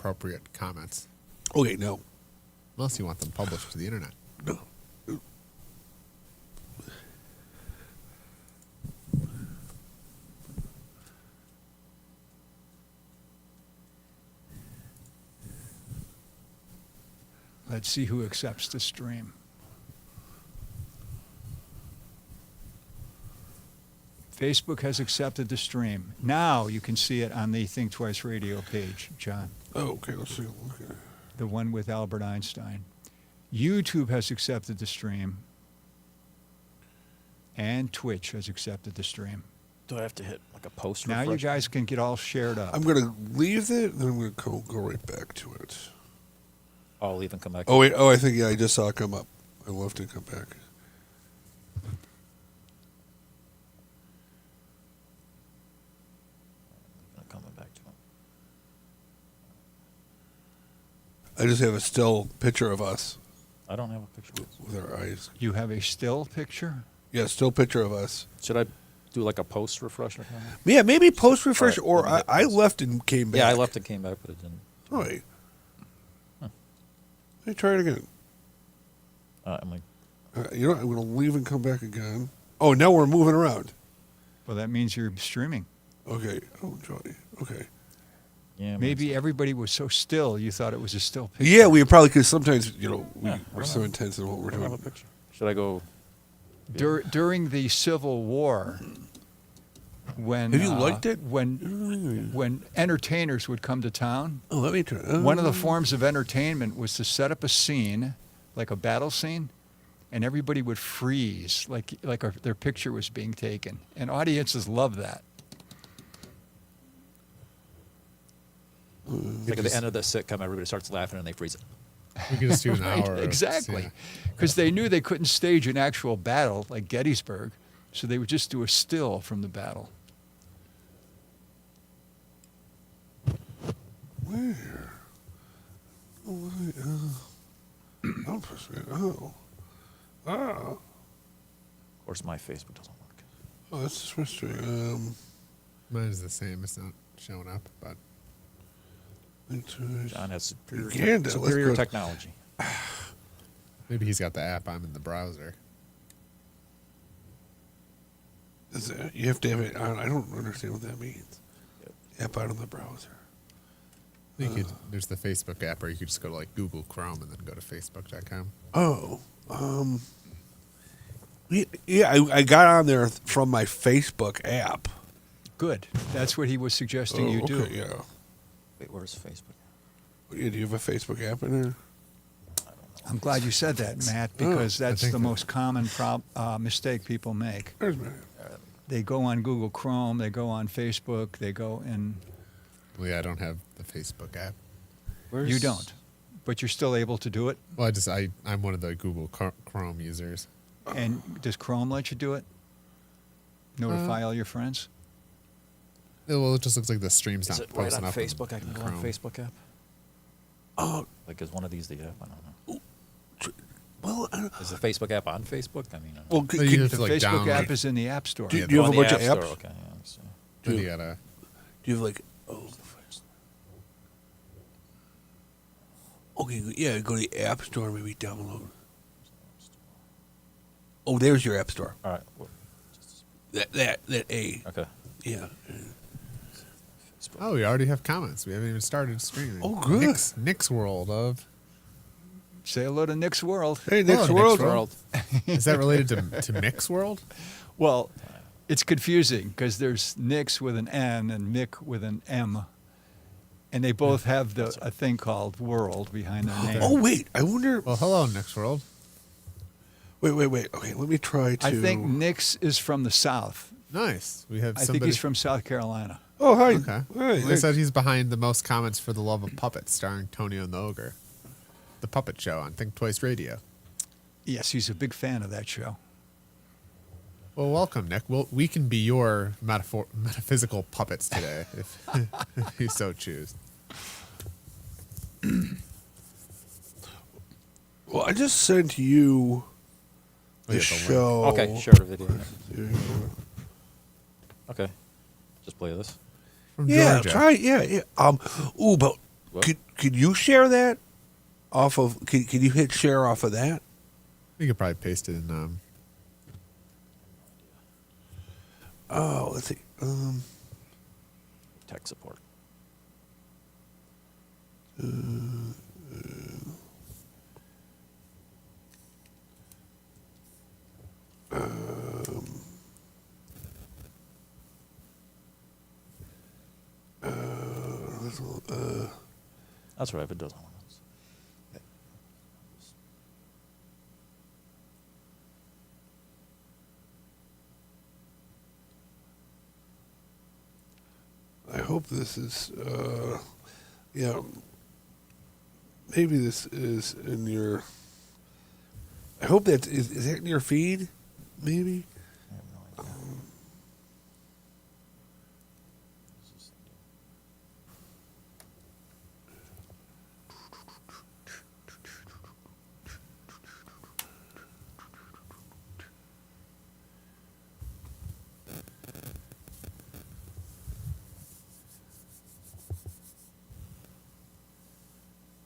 inappropriate comments. Okay, no. Unless you want them published to the internet. No. Let's see who accepts the stream. Facebook has accepted the stream. Now you can see it on the Think Twice Radio page, John. Oh, okay, let's see. Okay. The one with Albert Einstein. YouTube has accepted the stream. And Twitch has accepted the stream. Do I have to hit like a post Now refresh? you guys can get all shared up. I'm going to leave it, then I'm going to go right back to it. I'll leave and come back. Oh, wait. Oh, I think, I just saw it come up. I left it come back. I'm coming back to him. I just have a still picture of us I don't have a picture. with our eyes. You have a still picture? Yeah, still picture of us. Should I do like a post refresh or something? Yeah, maybe post refresh, All or right, let me I hit post. left and came back. Yeah, I left and came back, but it didn't. Oh, wait. Let me try it again. I'm like, You know, I'm going to leave and come back again. Oh, now we're moving around. Well, that means you're streaming. Okay. Oh, joy. Okay. yeah. Maybe everybody was so still you thought it was a still picture. Yeah, we probably, because sometimes, you know, Yeah, I we're don't so know. intense in what we're I don't have a doing. picture. Should I go? During the Civil War, when Have you liked it? when entertainers would come to town, Oh, let me try. one of the forms of entertainment was to set up a scene, like a battle scene, and everybody would freeze, like their picture was being taken, and audiences love that. Like at the end of the sitcom, everybody starts laughing and they freeze. We could just do an hour. Exactly, Yeah. because they knew they couldn't stage an actual battle like Gettysburg, so they would just do a still from the battle. Where? Oh, wait, I'm frustrated. Oh. Ah. Of course, my Facebook doesn't work. Oh, that's frustrating. Mine is the same. It's not showing up, but John has superior, Uganda, let's superior go. technology. maybe he's got the app. I'm in the browser. Is that, you have to have it on. I don't understand what that means. App out on the browser. You could, there's the Facebook app, or you could just go to like Google Chrome and then go to Facebook.com. Oh. Yeah, I got on there from my Facebook app. Good. That's what he was suggesting you do. Okay, yeah. Wait, where's Facebook? Do you have a Facebook app in there? I'm glad you said that, Matt, because I that's think the that- most common mistake people make. There's my They go on Google Chrome, they go on Facebook, they go in. Well, yeah, I don't have the Facebook app. Where's You don't, but you're still able to do it. Well, I'm one of the Google Chrome users. And does Chrome let you do it? Notify all your friends? Well, it just looks like the stream's Is not it right posting on up. in Facebook? I can go on Chrome. Facebook app. Oh, Like, is one of these the app? I don't know. well, Is the Facebook app on Facebook? I mean, well, Well, you have The to, like, Facebook download. app is in the App Store. Do you oh, have on a the bunch of App Store, apps? Okay, yeah, so. Then you gotta. do you have like, okay, yeah, go to the App Store, maybe download. Oh, there's your App Store. All right. That A. Okay. Yeah. Facebook. Oh, we already have comments. We haven't even started streaming. Oh, good. Nick's World of. Say hello to Nick's World. Hey, next Hello, world. Nick's World. Is that related to Nick's World? Well, it's confusing because there's Nick's with an N and Mick with an M. And they both have a thing called World behind their name. Oh, wait. I wonder. Well, hello, Nick's World. Wait. Okay, let me try to. I think Nick's is from the South. Nice. We have I somebody. think he's from South Carolina. Oh, hi. Okay. Hi. They said he's behind the most comments for The Love of Puppets, starring Tonio and the Ogre. The Puppet Show on Think Twice Radio. Yes, he's a big fan of that show. Well, welcome, Nick. We can be your metaphysical puppets today, if you so choose. Well, I just sent you the Yeah, the link. show. Okay, share the video. Okay. Just play this. From Yeah, Georgia. try. Yeah. Ooh, but What? Could you share that off of? Can you hit share off of that? You could probably paste it in. Oh, let's see. Tech support. That's right. If it doesn't work. I hope this is. Yeah. Maybe this is in your. I hope that is that in your feed? Maybe. I have no idea.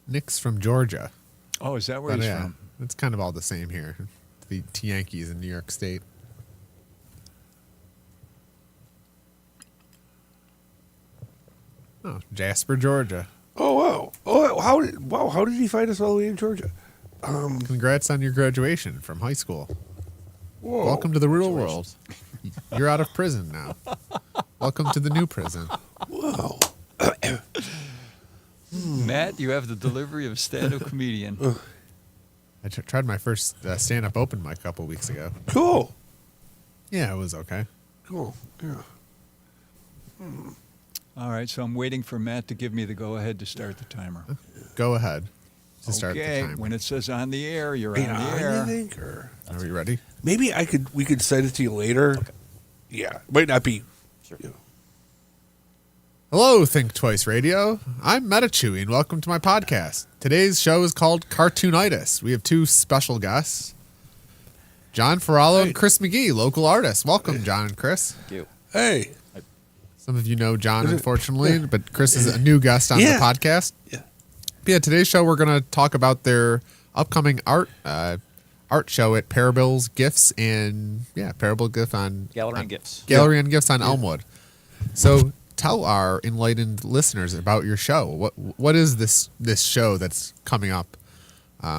Nick's from Georgia. Oh, is that where But he's yeah, from? it's kind of all the same here. The Yankees in New York State. Oh, Jasper, Georgia. Oh wow! Oh how did he find us all the way in Georgia? Congrats on your graduation from high school. Whoa. Welcome to the real world. You're out of prison now. Welcome to the new prison. Wow. Matt, you have the delivery of a stand-up comedian. I tried my first stand-up open mic a couple weeks ago. Cool. Yeah, it was okay. Cool. Yeah. All right, so I'm waiting for Matt to give me the go-ahead to start the timer. Go ahead to start the Okay, time. when it says on the air, you're Are you on the on, air. you think, or Are we ready? maybe we could send it to you later. Okay. Yeah, might not be. Sure. You know. Hello, Think Twice Radio. I'm Metachewy, and welcome to my podcast. Today's show is called Cartoonitis. We have two special guests, John Ferrallo and Chris McGee, local artists. Welcome, John and Chris. Thank you. Hey. Some of you know John, unfortunately, but Chris is a new guest on Yeah. the podcast. Yeah. But yeah, today's show we're going to talk about their upcoming art show at Parable's Gifts and Parable Gift on Gallery and Gifts. Gallery and Gifts on Elmwood. So tell our enlightened listeners about your show. What is this show that's coming up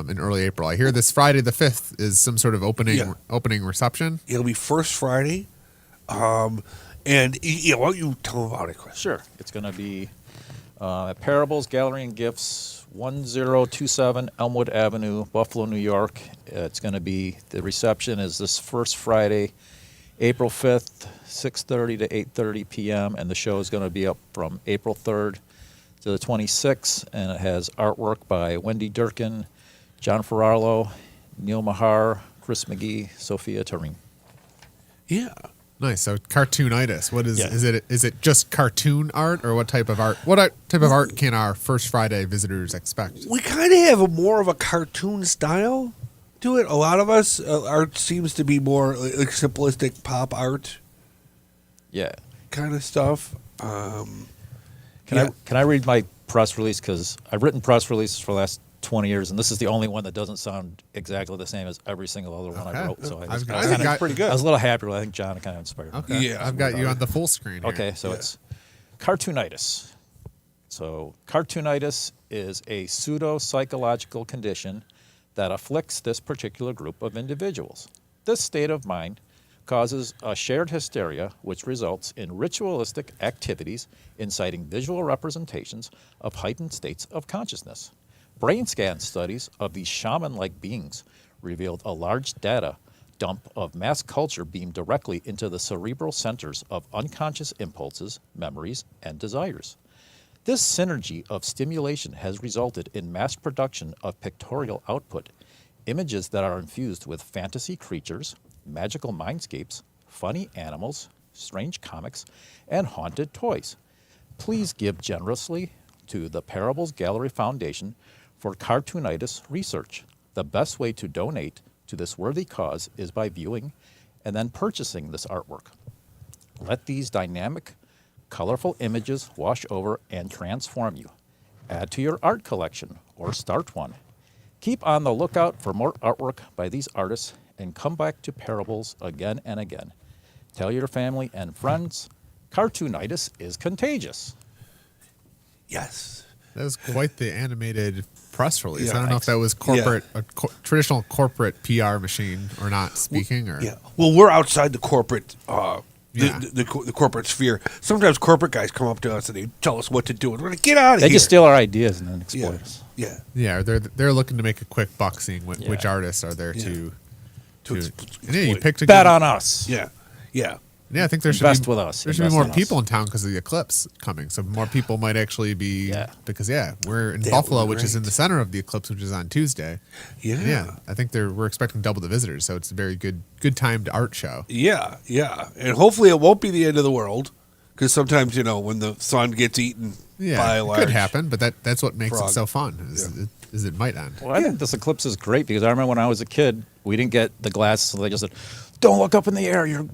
in early April? I hear this Friday the 5th is some sort of opening reception. It'll be first Friday. And why don't you tell them about it, Chris? Sure. It's going to be at Parables Gallery and Gifts, 1027 Elmwood Avenue, Buffalo, New York. It's going to be, the reception is this first Friday, April 5th, 6:30 to 8:30 p.m. And the show is going to be up from April 3rd to the 26th. And it has artwork by Wendy Durkin, John Ferrarlo, Neil Mahar, Chris McGee, Sophia Tarim. Yeah. Nice. So Cartoonitis. What is Yeah. is it just cartoon art, or what type of art? What type of art can our first Friday visitors expect? We kind of have more of a cartoon style to it. A lot of us, art seems to be more like simplistic pop art Yeah. kind of stuff. Can Yeah. I read my press release? Because I've written press releases for the last 20 years, and this is the only one that doesn't sound exactly the same as every single other one I Okay. wrote. So I I've was, got- I was I've kinda- got- pretty good. I was a little happier. I think John kind of inspired me. Okay. Yeah, I've got you on the full screen here. Okay, so Yeah. it's Cartoonitis. So Cartoonitis is a pseudo-psychological condition that afflicts this particular group of individuals. This state of mind causes a shared hysteria which results in ritualistic activities inciting visual representations of heightened states of consciousness. Brain scan studies of these shaman-like beings revealed a large data dump of mass culture beamed directly into the cerebral centers of unconscious impulses, memories, and desires. This synergy of stimulation has resulted in mass production of pictorial output, images that are infused with fantasy creatures, magical mindscapes, funny animals, strange comics, and haunted toys. Please give generously to the Parables Gallery Foundation for Cartoonitis research. The best way to donate to this worthy cause is by viewing and then purchasing this artwork. Let these dynamic, colorful images wash over and transform you. add to your art collection or start one. Keep on the lookout for more artwork by these artists and come back to Parables again and again. Tell your family and friends, Cartoonitis is contagious. Yes. That was quite the animated press release. Yeah, I don't know if that was corporate, a traditional corporate PR machine or not speaking. Or Yeah. Well, we're outside the corporate, Yeah. the corporate sphere. Sometimes corporate guys come up to us and they tell us what to do. And we're like, get out of here. They just steal our ideas and then exploit Yeah. us. Yeah. Yeah, they're looking to make a quick buck, seeing which artists are there to. To And yeah, you exploit. picked a Bet good, on us. Yeah. Yeah. Yeah, I think there should Invest be with us. There should be Invest more in us. people in town because of the eclipse coming. So more people might actually be because we're in That Buffalo, would be which is in great. the center of the eclipse, which is on Tuesday. Yeah. Yeah, I think we're expecting double the visitors, so it's a very good timed art show. Yeah. Yeah. And hopefully it won't be the end of the world because sometimes, when the sun gets eaten Yeah, by a it large. could happen, but that's what makes frog. it so fun. Is it might end. Well, I think this eclipse is great because I remember when I was a kid, we didn't get the glasses, so they just said, "Don't look up in the air. You'll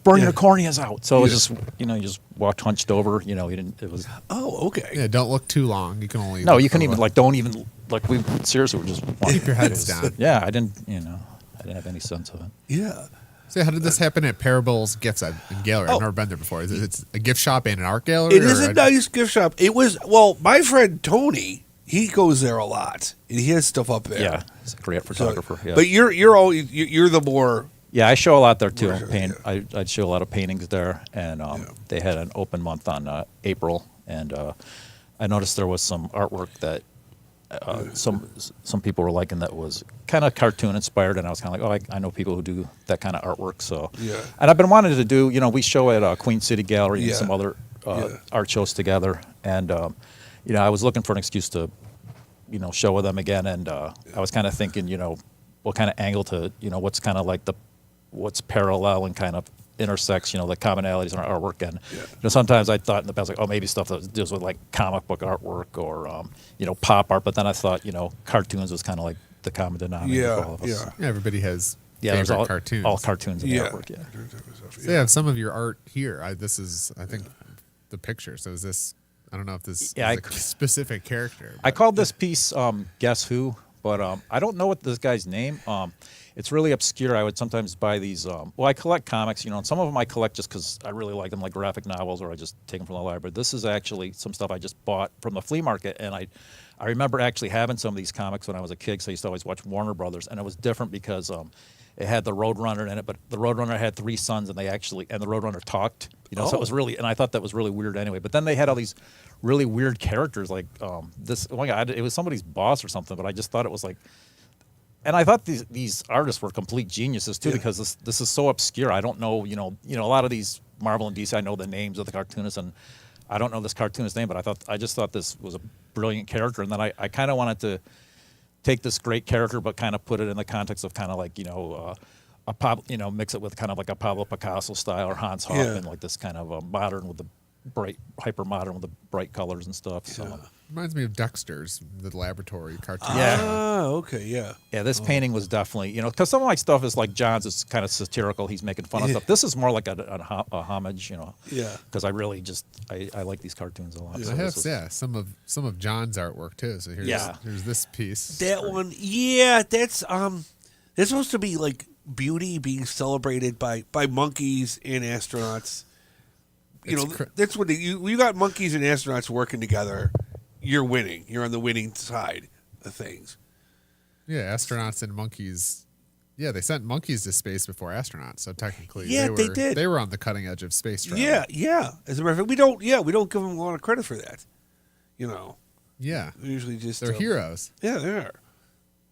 burn your corneas out." So it was just you just walked hunched over. You didn't. It was Oh, okay. Yeah, don't look too long. You can only no. look You couldn't for even don't even we seriously were just keep your heads down. Yeah, I didn't. I didn't have any sense of it. Yeah. So how did this happen at Parables Gifts and Gallery? Oh. I've never been there before. It's a gift shop and an art gallery. It is a nice gift shop. It was, my friend Tony, he goes there a lot and he has stuff up there. Yeah, he's a great So- photographer. Yeah. But you're always, you're the more, Yeah, I show a lot there too. Sure, Paint. yeah. I'd show a lot of paintings there, and they had an open month on April, and I noticed there was some artwork that some people were liking that was kind of cartoon inspired, and I was kind of like, I know people who do that kind of artwork. So, Yeah. and I've been wanting to do. We show at Queen City Gallery Yeah. and some other Yeah. art shows together, and I was looking for an excuse to show with them again, and I was kind of thinking, what kind of angle to, what's kind of like what's parallel and kind of intersects, the commonalities in our artwork. And sometimes I thought in the past, like, maybe stuff that deals with like comic book artwork or pop art. But then I thought, cartoons was kind of like the common denominator for all of us. yeah. Yeah, everybody has There's favorite all cartoons. all cartoons in the Yeah. artwork. Yeah. So yeah, some of your art here. This is, I think, the picture. So is this? I don't know if this Yeah, is a specific character. I but- called this piece Guess Who, but I don't know what this guy's name. It's really obscure. I would sometimes buy these. I collect comics, and some of them I collect just because I really like them, like graphic novels, or I just take them from the library. This is actually some stuff I just bought from the flea market, and I remember actually having some of these comics when I was a kid, so I used to always watch Warner Brothers, and it was different because it had the Roadrunner in it, but the Roadrunner had 3 sons, and the Roadrunner talked, so it was really, and I thought that was really weird anyway. But then they had all these really weird characters, like this. Oh my God, it was somebody's boss or something, but I just thought it was like. And I thought these artists were complete geniuses too, because this is so obscure. I don't know, a lot of these Marvel and DC. I know the names of the cartoonists, and I don't know this cartoonist's name. But I just thought this was a brilliant character, and then I kind of wanted to take this great character, but kind of put it in the context of kind of like mix it with kind of like a Pablo Picasso style or Hans Hoffman, like this kind of modern with the bright, hyper modern with the bright colors and stuff. So. Reminds me of Dexter's, the laboratory cartoon. Yeah. Ah, okay, yeah. Yeah, this painting was definitely, because some of my stuff is like John's is kind of satirical. He's making fun of stuff. This is more like a homage, Yeah. Because I really just I like these cartoons a lot. I So have, this was- some of John's artwork too. So here's this piece. That one, yeah, that's supposed to be like beauty being celebrated by monkeys and astronauts. That's when you got monkeys and astronauts working together. You're winning. You're on the winning side of things. Yeah, astronauts and monkeys. Yeah, they sent monkeys to space before astronauts. So technically, Yeah, they did. They were on the cutting edge of space travel. Yeah. As a matter of fact, we don't give them a lot of credit for that. Yeah, We usually just they're heroes. Yeah, they are.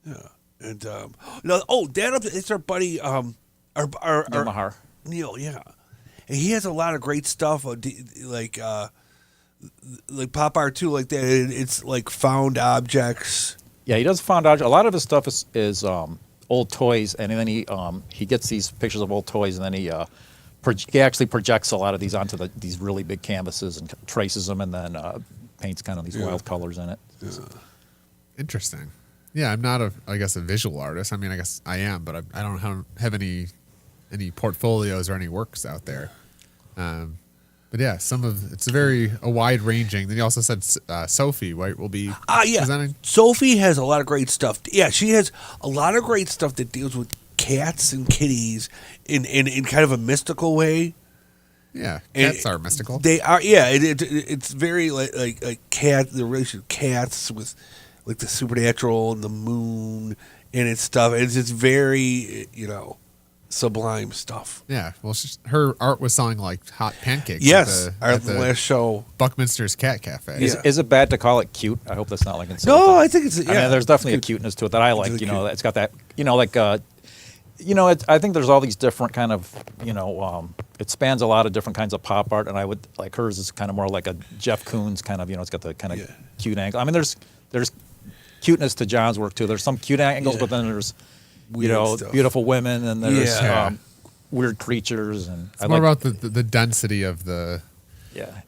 Yeah, and it's our buddy our Neil Mahar. Neil, yeah, and he has a lot of great stuff, like pop art too, like that. It's like found objects. Yeah, he does found out. A lot of his stuff is old toys, and then he gets these pictures of old toys, and then he actually projects a lot of these onto these really big canvases and traces them, and then paints kind of these wild colors in it. Yeah. Interesting. Yeah, I'm not a visual artist. I mean, I guess I am, but I don't have any portfolios or any works out there. But yeah, it's a wide ranging. Then you also said Sophie, right, will be Yeah. presenting. Sophie has a lot of great stuff. Yeah, she has a lot of great stuff that deals with cats and kitties in kind of a mystical way. Yeah, And cats are mystical. They are. Yeah, it's very like cat. The relation of cats with like the supernatural and the moon and its stuff. It's just very sublime stuff. Yeah, well, her art was selling like hot pancakes. Yes, at the the last show. Buckminster's Cat Cafe. Yeah. Is it bad to call it cute? I hope that's not like insulting. No, I think it's. Yeah, I mean, there's definitely a it's cuteness to it that I like. It's You cute. know, it's got that. I think there's all these different kind of. It spans a lot of different kinds of pop art, and I would like hers is kind of more like a Jeff Koons kind of. It's got the kind of Yeah. cute angle. I mean, there's cuteness to John's work too. There's some cute angles, Yeah. but then there's Weird stuff. beautiful women, and there's Yeah. weird creatures, and It's more about the density of the yeah.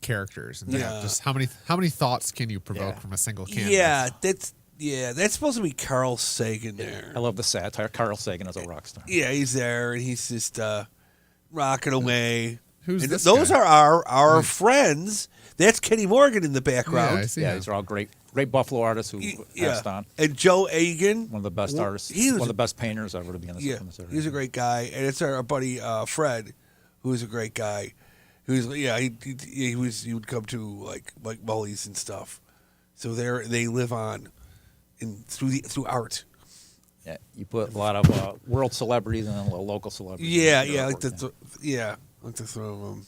characters. And Yeah. just how many thoughts can you provoke Yeah. from a single canvas? Yeah, that's supposed to be Carl Sagan there. I love the satire. Carl Sagan is a rock star. Yeah, he's there and he's just rocking away. Who's And this those guy? are our friends. That's Kenny Morgan in the Yeah, I background. see Yeah, him. these are all great Buffalo artists who passed on. And Joe Agan. One of the best Well, artists, he was one of the best painters ever to be in this. Yeah, in this area. he's a great guy, and it's our buddy Fred, who's a great guy. He would come to like Mully's and stuff. So they live on through art. Yeah, you put a lot of world celebrities and then local celebrities. Yeah, in yeah, your like to artwork, like to throw them.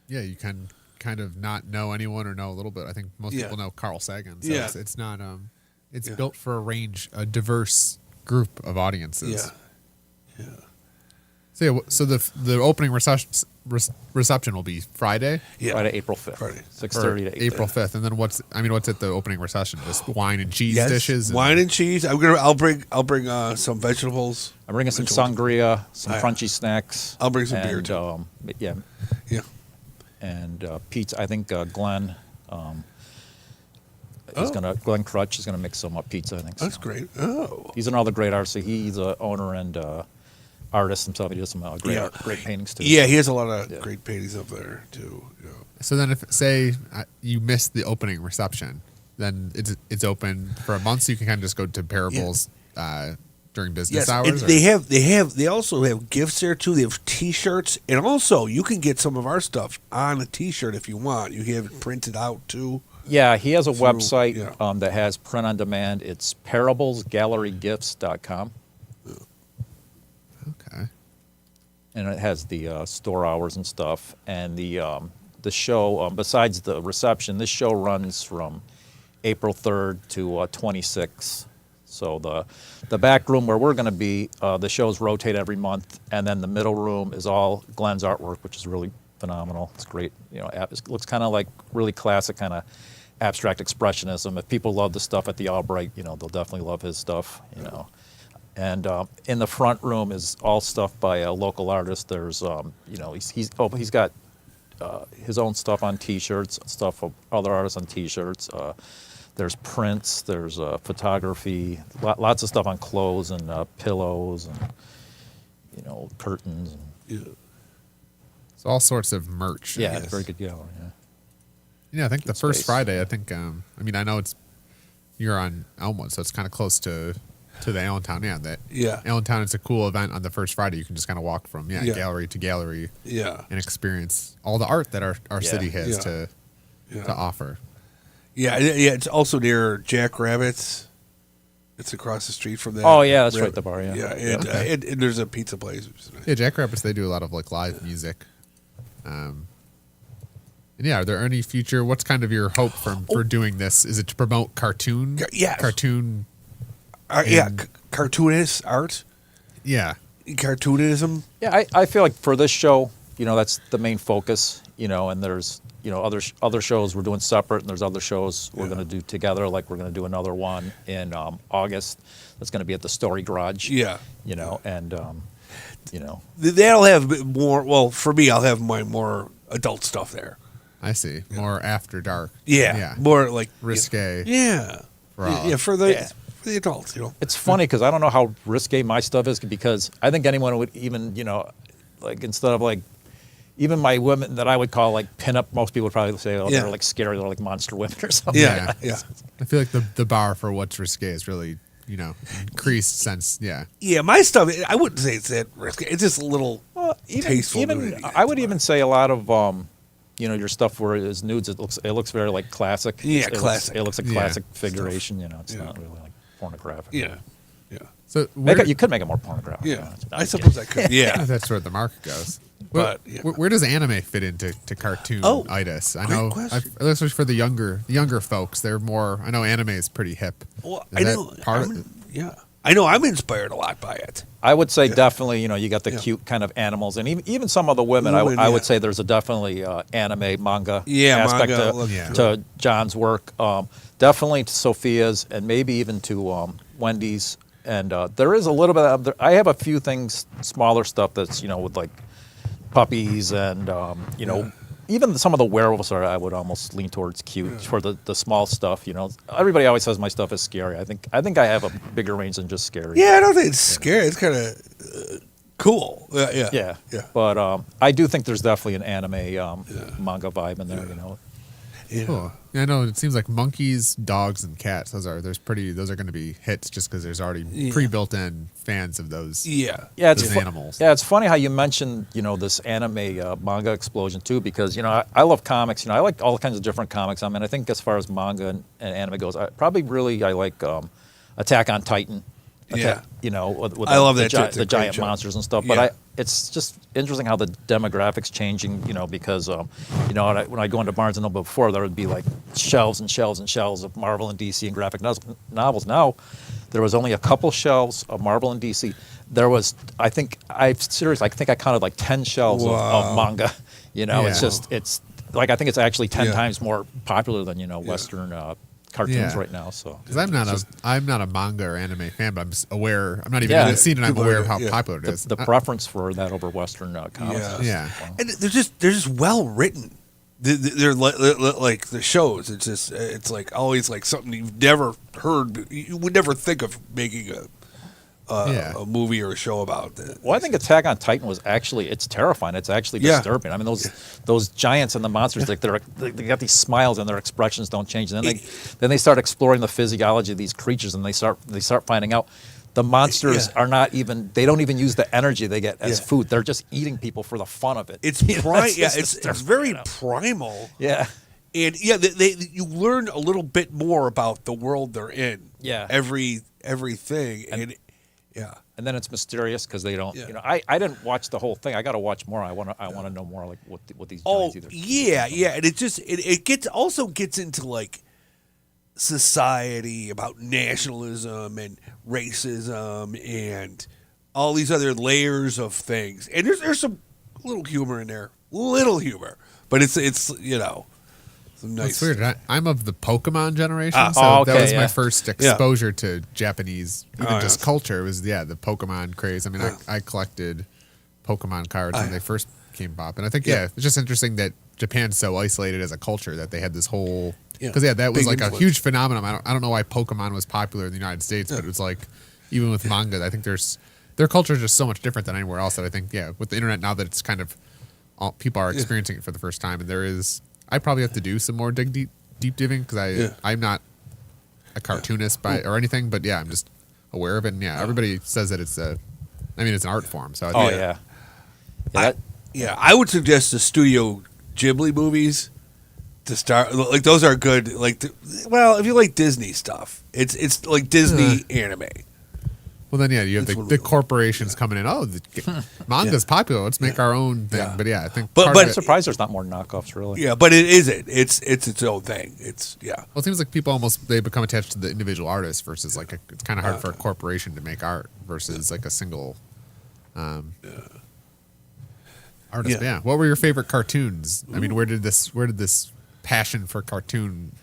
Yeah, you can kind of not know anyone or know a little bit. I think most Yeah. people know Carl Sagan. So Yeah. it's not it's Yeah. built for a diverse group of audiences. Yeah. So yeah, so the opening reception will be Friday, Yeah. Friday, April 5th, Friday. 6:30 to 8:30. April 5th, and then what's at the opening reception? Just wine and cheese Yes, dishes. wine and cheese. I'll bring some vegetables. I'm bringing some Vegetables. sangria, some Yeah. crunchy snacks. I'll bring some beer, and, too. Yeah, Yeah. and pizza. I think Glenn. Oh. Glenn Crutch is gonna mix some pizza. I think. That's so. great. Oh. He's another great artist. So he's an owner and artist himself. He does some great Yeah. great paintings too. Yeah, he has a lot of Yeah. great paintings up there too. Yeah. So then, if say you missed the opening reception, then it's open for a month, so you can kind of just go to Parables during business Yes, hours. and they also have gifts there too. They have T-shirts, and also you can get some of our stuff on a T-shirt if you want. You have it printed out too. Yeah, he has a Through- website yeah. that has print on demand. It's parablesgallerygifts.com. Okay. And it has the store hours and stuff. And the show, besides the reception, this show runs from April 3rd to 26th. So the back room where we're going to be, the shows rotate every month, and then the middle room is all Glenn's artwork, which is really phenomenal. It's great. It looks kind of like really classic kind of abstract expressionism. If people love the stuff at the Albright, they'll definitely love his stuff. And in the front room is all stuff by a local artist. There's he's got his own stuff on T-shirts, stuff of other artists on T-shirts. There's prints, there's photography, lots of stuff on clothes and pillows and curtains. And, Yeah. So all sorts of merch. yeah, Yes. it's a very good gallery. Yeah. Yeah, I think the first space. Friday. I think. I know you're on Elmwood, so it's kind of close to the Allentown. Yeah. Allentown is a cool event on the first Friday. You can just kind of walk from Yeah. gallery to gallery Yeah. and experience all the art that our Yeah. city has Yeah. to Yeah. offer. Yeah. It's also near Jack Rabbit's. It's across the street from that. Oh, yeah, that's right, the bar, yeah. Yeah. And, Okay. and there's a pizza place. Which is nice. Yeah, Jackrabbits. They do a lot of live music. And yeah, are there any future? What's kind of your hope for doing this? Is it to promote cartoon? Yes. Cartoon. Cartoonist art, Yeah. cartoonism. Yeah, I feel like for this show, that's the main focus, and there's, other shows we're doing separate, and there's other shows we're going to do together, like we're going to do another one in August that's going to be at the Story Garage. Yeah. And, That'll have more. Well, for me, I'll have my more adult stuff there. I see. More after dark. Yeah. More like Risque. Yeah. Raw. Yeah. For the adults, it's funny because I don't know how risque my stuff is because I think anyone would even, like instead of like, even my women that I would call like pinup, most people would probably say, oh, Yeah. they're like scary, they're like monster women or something. Yeah, yeah. I feel like the bar for what's risque is really, increased since, Yeah, my stuff, I wouldn't say it's that risky. It's just a little tasteful. Even I would even say a lot of your stuff where it's nudes. It looks very like classic. Yeah, It classic. Looks, it looks like Yeah. classic figuration. It's Yeah. not really like pornographic. Yeah, yeah. So You could make it more pornographic. Yeah, It's I not- suppose I could. Yeah. that's where the market goes. But, yeah. Where does anime fit into cartoonitis? I great know, question. especially for the younger folks, they're more. I know anime is pretty hip. Well, Is I that know. part of- Yeah, I know. I'm inspired a lot by it. I would say definitely. You got the Yeah. cute kind of animals, and even some of the women. Women, I would yeah. say there's a definitely anime manga Yeah, aspect manga, to, look, Yeah. to John's work. Definitely to Sophia's, and maybe even to Wendy's. And there is a little bit of. I have a few things, smaller stuff that's with like puppies and even some of the werewolves I would almost lean towards cute for the small stuff. Everybody always says my stuff is scary. I think I have a bigger range than just scary. Yeah, I don't think it's scary. It's kind of cool. Yeah, Yeah. yeah. But I do think there's definitely an anime manga vibe in there. Yeah. Cool. Yeah, I know. It seems like monkeys, dogs, and cats. Those are going to be hits just because there's already pre-built-in fans of those. Yeah. Yeah, Those animals. Yeah, it's funny how you mentioned this anime manga explosion too, because I love comics. I like all kinds of different comics. I mean, I think as far as manga and anime goes, I like Attack on Titan. Yeah. With I love that too. It's a the great giant show. monsters and stuff. But Yeah. it's just interesting how the demographics changing. Because when I go into Barnes and Noble before, there would be like shelves and shelves and shelves of Marvel and DC and graphic novels. Now, there was only a couple shelves of Marvel and DC. There was, I think I counted like 10 shelves of manga. It's like I think it's actually 10 Yeah. times more popular than Western cartoons Yeah. right now. So Because I'm not a manga or anime fan, but I'm just aware. I'm not even Yeah. in the scene, and I'm People aware are- of how yeah. popular it is. the preference for that over Western comics. Yeah. is- Yeah. And they're just well written. They're like the shows. It's like always like something you've never heard. You would never think of making a movie or a show about that. Well, I think Attack on Titan was it's terrifying. It's actually Yeah. disturbing. I mean, those giants and the monsters, like they got these smiles and their expressions don't change. And then they start exploring the physiology of these creatures, and they start finding out the monsters Yeah. are not even. They don't even use the energy they get as Yeah. food. They're just eating people for the fun of it. It's You know, pri- yeah, just it's disturbing, very you know. primal. Yeah. And you learn a little bit more about the world they're in. Yeah. Everything and yeah. And then it's mysterious because they don't. Yeah. I didn't watch the whole thing. I got to watch more. I want to know more like what these Oh giants either. yeah, and it gets into like society about nationalism and racism and all these other layers of things. And there's some little humor in there, but it's some nice. It's weird. I'm of the Pokemon generation, Ah. so Oh, that okay, was my yeah. first exposure to Japanese, even just yes. culture. It was the Pokemon craze. I mean, I collected Pokemon cards when they first came pop, and I think it's just interesting that Japan's so isolated as a culture that they had this whole because that was Big like influence. a huge phenomenon. I don't know why Pokemon was popular in the United States, but it was like even with manga, I think their culture is just so much different than anywhere else. That I think with the internet now that it's kind of people are experiencing it for the first time, and I probably have to do some more deep diving because I'm not a cartoonist or anything, but I'm just aware of it. And everybody says that it's it's an art form. So Oh yeah. yeah. I would suggest the Studio Ghibli movies to start. Like those are good. Like, if you like Disney stuff, it's like Disney anime. Well, then you have That's the what- corporations coming in. Oh, the manga's popuel. Let's make our own thing. Yeah. But I think But- part but- of I'm it, surprised there's not more knockoffs, really. Yeah, but it isn't. It's its own thing. well, it seems like people they become attached to the individual artist versus it's kind of hard for a corporation to make art versus like a single artist. Yeah. Yeah. What were your favorite cartoons? I mean, where did this passion for cartoons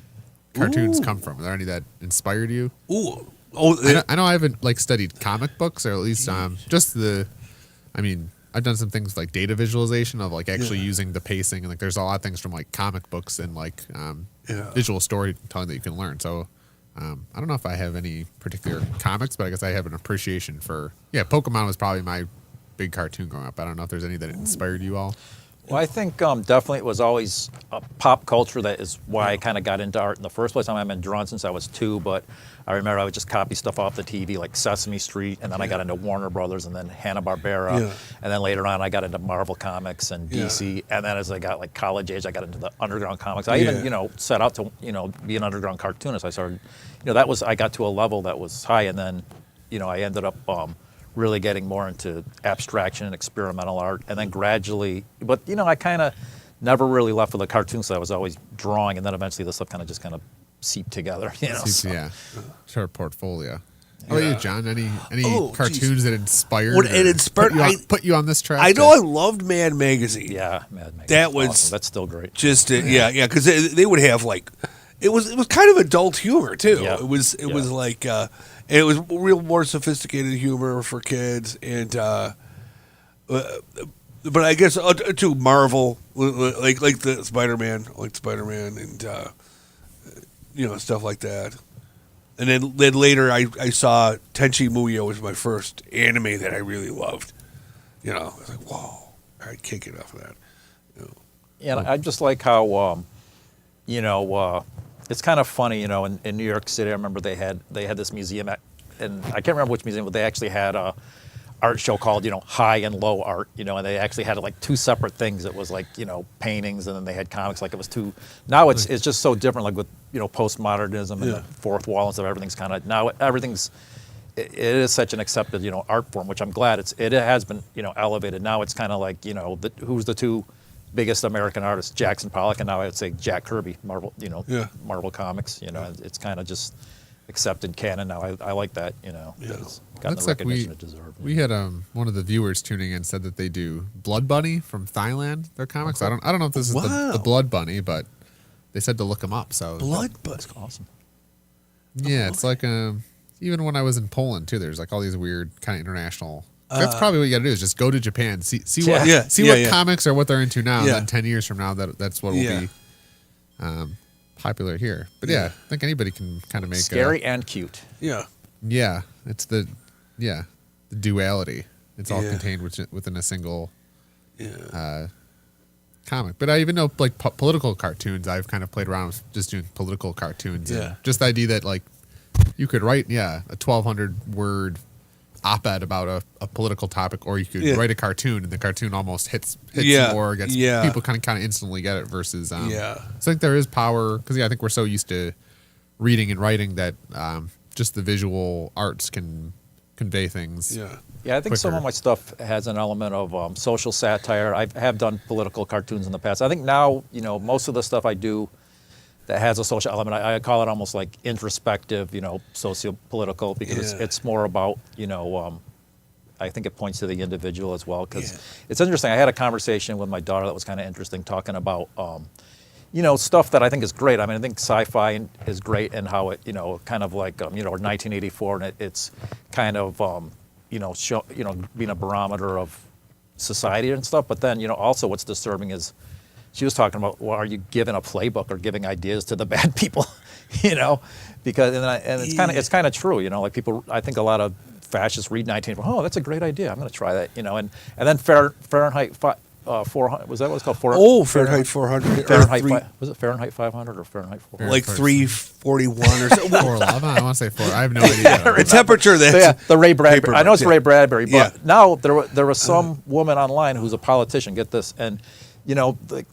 come from? Are there any that inspired you? Ooh. I know I haven't studied comic books, or at least just I've done some things like data visualization of actually using the pacing, and there's a lot of things from comic books and visual storytelling that you can learn. So I don't know if I have any particular comics, but I guess I have an appreciation for Pokemon was probably my big cartoon growing up. I don't know if there's any that inspired you all. Well, I think definitely it was always pop culture. That is why I kind of got into art in the first place. I mean, I've been drawn since I was 2, but I remember I would just copy stuff off the TV, like Sesame Street, and then I got into Warner Brothers, and then Hanna-Barbara, and then later on I got into Marvel Comics and DC, and then as I got like college age, I got into the underground comics. I even, set out to, be an underground cartoonist. I started, I got to a level that was high, and then, I ended up really getting more into abstraction and experimental art, and then gradually, but I kind of never really left with the cartoons. So I was always drawing, and then eventually this stuff kind of seeped together. Yeah, sure. Portfolio. How about you, John? Any cartoons that inspired? It inspired. Put you on this track. I know I loved Mad Magazine. Yeah, Mad Magazine. That was awesome. That's still great. Just because they would have like, it was kind of adult humor too. Yeah. It was like. It was real more sophisticated humor for kids, and but I guess to Marvel, like the Spider-Man, and stuff like that. And then later I saw Tenchi Muyo was my first anime that I really loved. I was like, whoa, I can't get enough of that. Yeah, I just like how it's kind of funny, in New York City. I remember they had this museum and I can't remember which museum, but they actually had a art show called high and low art, and they actually had like 2 separate things. It was like paintings, and then they had comics. Like it was 2. Now it's just so different. Like with postmodernism and the fourth wall and stuff. Everything's kind of now everything's. It is such an accepted art form, which I'm glad it has been elevated. Now it's kind of like who's the 2 biggest American artists, Jackson Pollock, and now I would say Jack Kirby, Marvel, Marvel Comics. It's kind of just accepted canon now. I like that. It's gotten the recognition it deserved. We had one of the viewers tuning in said that they do Blood Bunny from Thailand. Their comics. I don't know if this is the Blood Bunny, but they said to look them up. So Blood Bunny, that's awesome. Yeah, it's like even when I was in Poland too. There's like all these weird kind of international. That's probably what you got to do is just go to Japan, see what comics are what they're into now. And then 10 years from now, that's what will be popular here. But I think anybody can kind of make scary and cute. Yeah. It's the duality. It's all contained within a single comic. But I even know like political cartoons. I've kind of played around with just doing political cartoons. And just the idea that like you could write a 1,200 word op-ed about a political topic, or you could write a cartoon and the cartoon almost hits more, gets people kind of instantly get it versus so I think there is power because I think we're so used to reading and writing that just the visual arts can convey things I think quicker. some of my stuff has an element of social satire. I have done political cartoons in the past. I think now most of the stuff I do that has a social element. I call it almost like introspective, socio-political, because it's more about, I think it points to the individual as well. Because it's interesting. I had a conversation with my daughter that was kind of interesting, talking about, stuff that I think is great. I mean, I think sci-fi is great and how it, kind of like, 1984, and it's kind of, being a barometer of society and stuff. But then, also what's disturbing is, she was talking about, well, are you giving a playbook or giving ideas to the bad people, Because and it's kind of true, like people. I think a lot of fascists read 1984. Oh, that's a great idea. I'm going to try that, and then Fahrenheit 400 was that what it's called? Fahrenheit 400. Was it Fahrenheit 500 or Fahrenheit 400? Like 341 or something. 411. I want to say 4. I have no idea. The temperature that's the Ray Bradbury. I know it's Ray Bradbury, but now there was some woman online who's a politician. Get this, and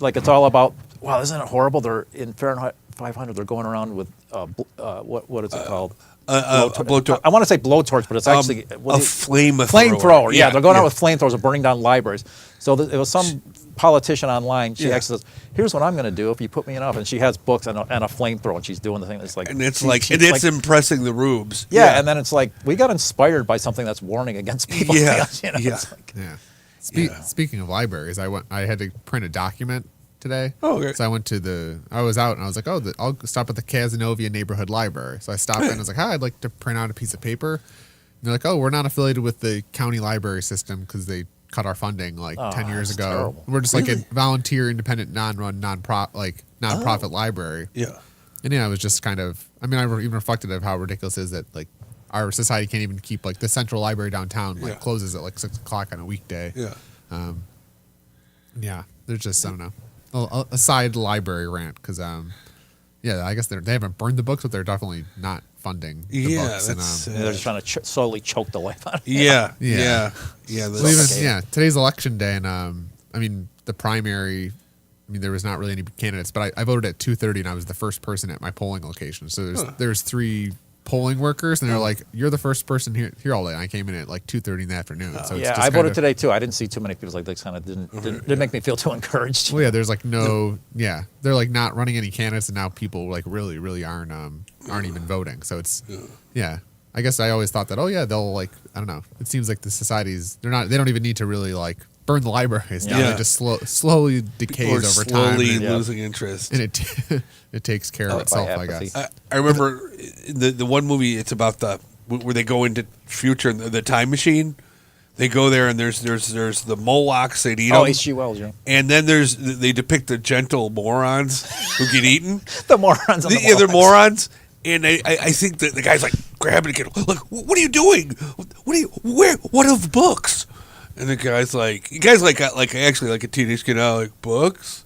like it's all about. Wow, isn't it horrible? They're in Fahrenheit 500. They're going around with what is it called? blowtorch. I want to say blowtorch, but it's actually a flamethrower. Flamethrower. Yeah, they're going out with flamethrowers and burning down libraries. So it was some politician online. She actually says, "Here's what I'm going to do if you put me in office." And she has books and a flamethrower, and she's doing the thing. It's like, and it's impressing the rubes. Yeah, and then it's like we got inspired by something that's warning against people. Speaking of libraries, I had to print a document today. Oh, okay. So I was out and I was like, I'll stop at the Casanova Neighborhood Library. So I stopped in and I was like, hi, I'd like to print out a piece of paper. And they're like, oh, we're not affiliated with the county library system because they cut our funding 10 years ago. Terrible. We're just like a volunteer, independent, nonprofit library. Yeah. And I was just kind of, I even reflected of how ridiculous it is that our society can't even keep the central library downtown closes at 6 o'clock on a weekday. Yeah. there's just I don't know a side library rant because yeah, I guess they haven't burned the books, but they're definitely not funding the books. That's They're just trying to slowly choke the life out of it. yeah. Well, even, today's election day, and I mean the primary. I mean, there was not really any candidates, but I voted at 2:30, and I was the first person at my polling location. So there's 3 polling workers, and they're like, "You're the first person here all day." And I came in at like 2:30 in the afternoon. So it's Yeah, just I voted kinda, today too. I didn't see too many people. Like, they kind of didn't make me feel too encouraged. Well, yeah, there's like they're like not running any candidates, and now people like really aren't even voting. So it's I guess I always thought that they'll like I don't know. It seems like the societies they don't even need to really like burn the libraries down. Yeah. It just slowly decays over time. Slowly And, losing interest. and it takes care of By itself, I apathy. guess. I remember the one movie. It's about where they go into future in the time machine. They go there and there's the Molochs that eat them. H.G. Wells, yeah. And then they depict the gentle morons who get eaten. The morons on the They're Molochs. morons. And I think that the guy's like grabbing a kid. Like, what are you doing? What of books? And the guy's like actually like a teenage kid now, like books.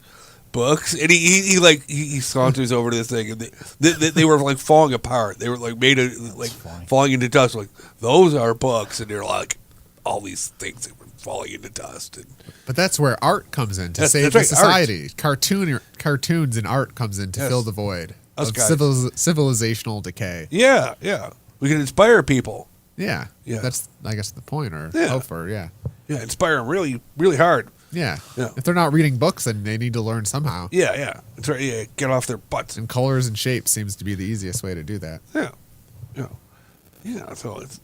And he saunters over to this thing, and they were like falling apart. They were like made of like falling into dust. Like, those are books, and they're like all these things that were falling into dust. But that's where art comes in to That's save the right, society. Cartoons and art comes in to fill the void Us of guys. civilizational decay. yeah, we can inspire people. Yeah, Yeah. That's I guess the point, or Yeah. hope for Yeah, inspire them really, really hard. Yeah. Yeah. If they're not reading books, then they need to learn somehow. Yeah, that's right. Yeah, get off their butts. And colors and shapes seems to be the easiest way to do that. Yeah. So it's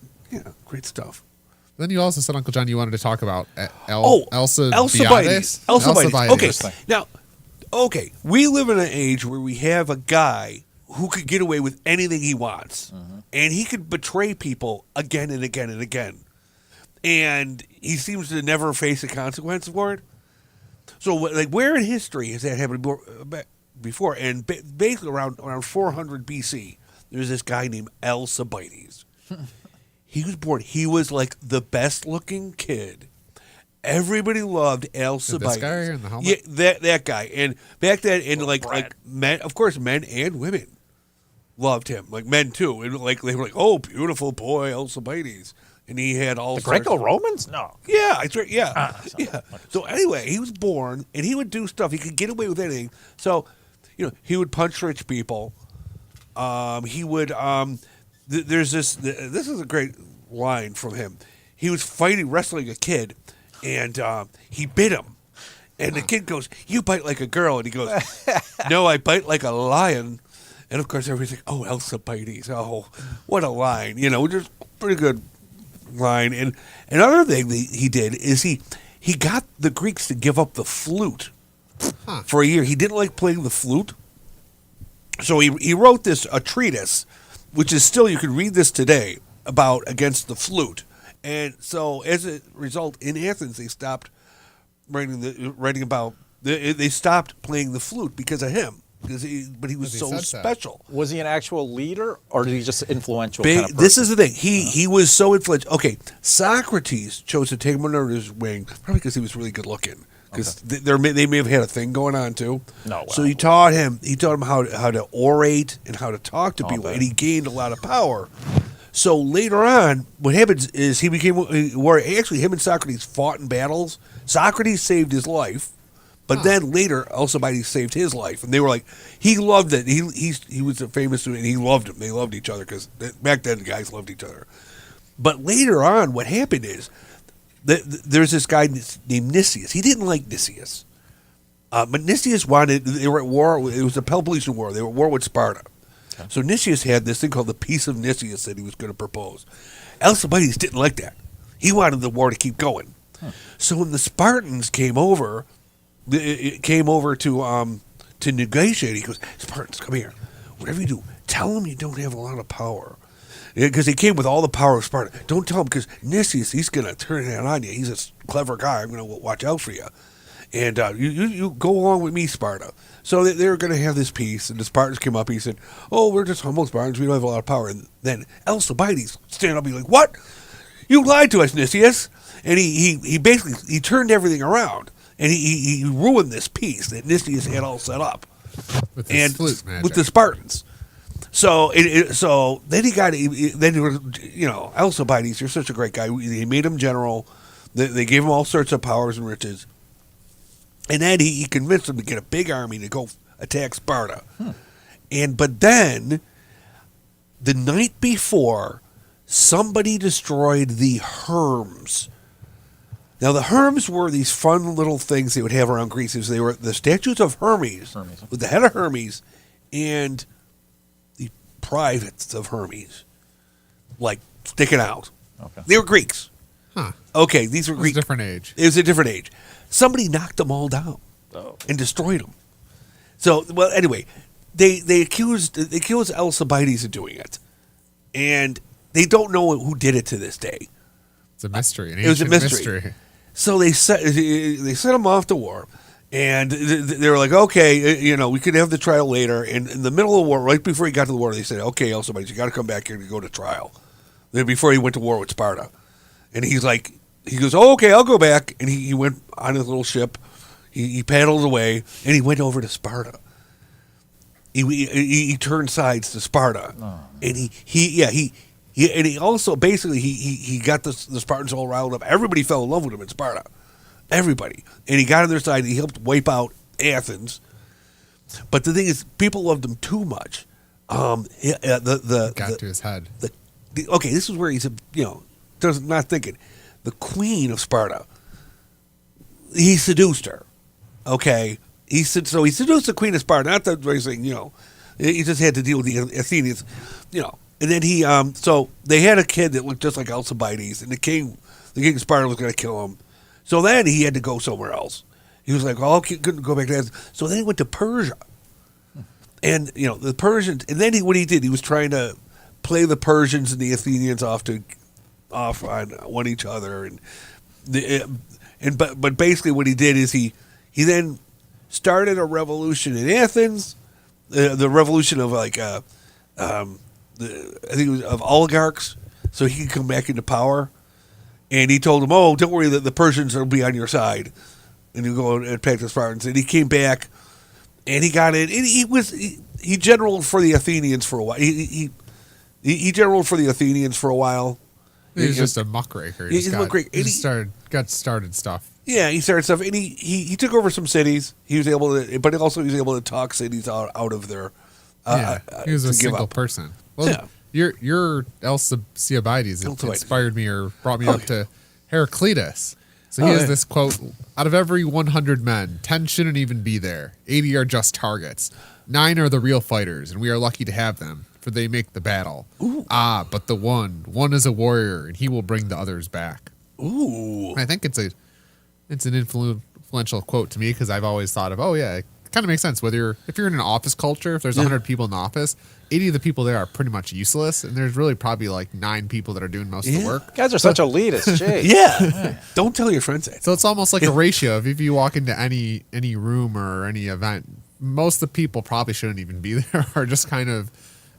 great stuff. Then you also said, Uncle John, you wanted to talk about Alcibiades. Alcibiades. Okay, now, we live in an age where we have a guy who could get away with anything he wants, and he could betray people again and again and again, and he seems to never face a consequence for it. So, like, where in history has that happened before? And basically around 400 BC, there's this guy named Alcibiades. He was born. He was like the best looking kid. Everybody loved Alcibiades. This guy in the helmet? Yeah, that guy. And back then, and like men, of course, men and women loved him. Like men too. And like they were like, "Oh, beautiful boy, Alcibiades." And he had all The sorts of- Greco-Romans? No. Yeah, that's right. Yeah, yeah. So anyway, he was born, and he would do stuff. He could get away with anything. So, he would punch rich people. He would. There's this. This is a great line from him. He was wrestling a kid, and he bit him. And the kid goes, "You bite like a girl," and he goes, "No, I bite like a lion." And of course, everybody's like, "Oh, Alcibiades! Oh, what a line!" Which is pretty good line. And another thing that he did is he got the Greeks to give up the flute for a year. He didn't like playing the flute, so he wrote a treatise, which is still, you can read this today, against the flute. And so as a result, in Athens, they stopped writing about. They stopped playing the flute because of him. But he was so special. Was he an actual leader, or did he just influential? Kind of person? This is the thing. He was so influential. Okay, Socrates chose to take him under his wing, probably because he was really good looking. Because they may have had a thing going on too. No. Well, so he taught him how to orate and how to talk to people, bet. and he gained a lot of power. So later on, what happens is he became actually him and Socrates fought in battles. Socrates saved his life. But then later, Alcibiades saved his life, and they were like, he loved it. He was a famous student, and he loved him. They loved each other because back then the guys loved each other. But later on, what happened is there's this guy named Nicias. He didn't like Nicias, but Nicias wanted. They were at war. It was a Peloponnesian War. They were at war with Sparta. Okay. So Nicias had this thing called the Peace of Nicias that he was going to propose. Alcibiades didn't like that. He wanted the war to keep going. So when the Spartans came over. It came over to negotiate. He goes, "Spartans, come here. Whatever you do, tell them you don't have a lot of power." Because he came with all the power of Sparta. Don't tell him, because Nicias, he's going to turn that on you. He's a clever guy. I'm going to watch out for you. And you go along with me, Sparta. So they were going to have this peace, and the Spartans came up. He said, "Oh, we're just humble Spartans. We don't have a lot of power." And then Alcibiades stand up and be like, "What? You lied to us, Nicias." And he basically turned everything around. and he ruined this piece that Nicias had all set up, With his flute magic. with the Spartans. So so then Alcibiades, you're such a great guy. He made him general. They gave him all sorts of powers and riches, and then he convinced him to get a big army to go attack Sparta. But then the night before, somebody destroyed the Herms. Now, the Herms were these fun little things they would have around Greece. They were the statues of Hermes, with the head of Hermes, and the privates of Hermes, like sticking out. Okay. They were Greeks. Huh. Okay, these were It was Greek. a different age. It was a different age. Somebody knocked them all down and destroyed them. So, well, anyway, they accused Alcibiades of doing it, and they don't know who did it to this day. It's a mystery. It was a mystery. So they sent him off to war, and they were like, okay, we could have the trial later. And in the middle of the war, right before he got to the war, they said, okay, Alcibiades, you got to come back here to go to trial. Then before he went to war with Sparta, and he goes, oh, okay, I'll go back. And he went on his little ship. He paddled away, and he went over to Sparta. He turned sides to Sparta, and he also basically he got the Spartans all riled up. Everybody fell in love with him in Sparta, everybody, and he got on their side. He helped wipe out Athens, but the thing is, people loved him too much. Got to his head. Okay, this is where he's not thinking. The queen of Sparta, he seduced her. Okay. He seduced the queen of Sparta. Not that very thing, he just had to deal with the Athenians, And then so they had a kid that looked just like Alcibiades, and the king of Sparta was going to kill him. So then he had to go somewhere else. He was like, oh, I couldn't go back to that. So then he went to Persia. And, the Persians, and then what he did, he was trying to play the Persians and the Athenians off on one each other. But basically what he did is he then started a revolution in Athens, the revolution of I think it was of oligarchs, so he could come back into power. And he told them, "Oh, don't worry, the Persians will be on your side, and you go and attack the Spartans." And he came back, and he got in. And he generaled for the Athenians for a while. He generaled for the Athenians for a while. He was just a muckraker. He got started stuff. Yeah, he started stuff, and he took over some cities. He was able to, but also he was able to talk cities out of their. He was a single person. Well, your Alcibiades inspired me or brought me up to Heraclitus. So he has this quote: "Out of every 100 men, 10 shouldn't even be there. 80 are just targets. 9 are the real fighters, and we are lucky to have them, for they make the battle. Ooh. But the one is a warrior, and he will bring the others back." Ooh, I think it's an influential quote to me because I've always thought of, it kind of makes sense. If you're in an office culture, if there's 100 people in the office, 80 of the people there are pretty much useless, and there's really probably like 9 people that are doing most of the work. You guys are such elitists, Jay. Yeah. Don't tell your friends that. So it's almost like a ratio of if you walk into any room or any event, most of the people probably shouldn't even be there, or just kind of.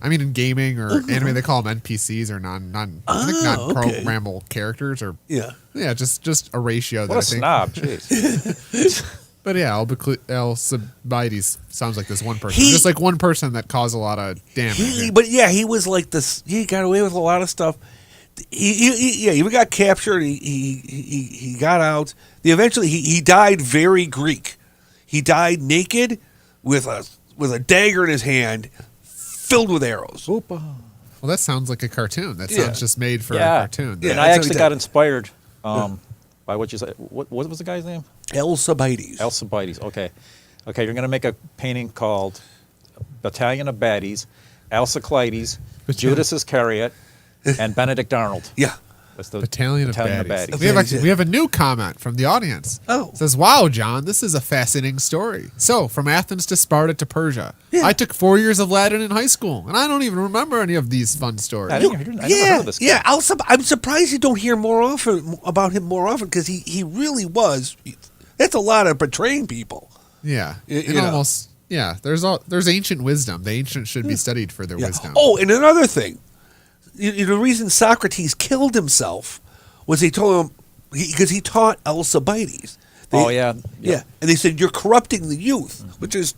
I mean, in gaming or anime, they call them NPCs or non-programmable characters, or just a ratio. What a snob, jeez. But yeah, Alcibiades sounds like this one person, just like one person that caused a lot of damage. He was like this. He got away with a lot of stuff. He got captured. He got out. Eventually, he died very Greek. He died naked with a dagger in his hand, filled with arrows. Well, that sounds like a cartoon. That sounds just made for a cartoon. Yeah, and I actually got inspired by what you said. What was the guy's name? Alcibiades. Okay, you're going to make a painting called Battalion of Baddies, Alcibiades, Judas Iscariot, and Benedict Arnold. Yeah. That's the Battalion of Baddies. We have a new comment from the audience. It says, "Wow, John, this is a fascinating story. So, from Athens to Sparta to Persia. Yeah. I took 4 years of Latin in high school, and I don't even remember any of these fun stories." I never heard of this guy. Yeah, I'm surprised you don't hear about him more often, because he really was. That's a lot of betraying people. Yeah. There's ancient wisdom. The ancients should be studied for their wisdom. Oh, and another thing. The reason Socrates killed himself was he told him, because he taught Alcibiades Oh, yeah. Yeah, and they said you're corrupting the youth, which is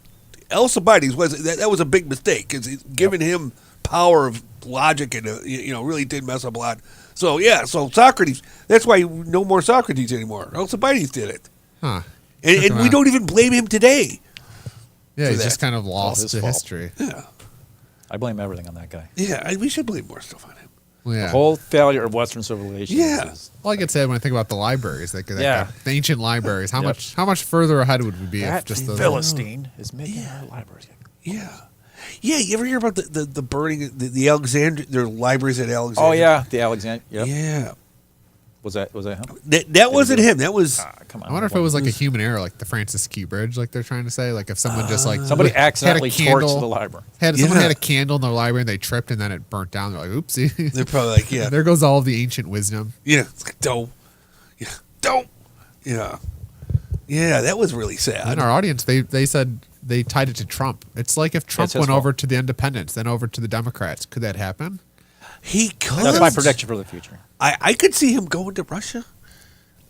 Alcibiades that was a big mistake because giving him power of logic and really did mess up a lot. So so Socrates. That's why no more Socrates anymore. Alcibiades did it, Huh. and we don't even blame him today. Yeah, for he's that. just kind of lost his to fault. history. Yeah, I blame everything on that guy. we should blame more stuff on him. Well, yeah. The whole failure of Western civilization. Yeah. is- Well, I get sad when I think about the libraries, like Yeah. the ancient libraries. How Yep. much further ahead would we be if That just those? Philistine is making our libraries. Yeah, you ever hear about the burning the Alexandria? Their libraries at Alexandria. Oh yeah, the Alexander. Yep. Yeah. Was that him? That wasn't him. That was Come on. I wonder if it was like a human error, like the Francis Key Bridge, like they're trying to say, like if someone just like somebody had a accidentally candle- torched the library. Someone Yeah. had a candle in their library and they tripped and then it burnt down. They're like, oopsie. they're probably like There goes all of the ancient wisdom. it's like, don't yeah that was really sad. In our audience, they said they tied it to Trump. It's like if Trump It's his went fault. over to the independents, then over to the Democrats. Could that happen? He could. That's my prediction for the future. I could see him going to Russia.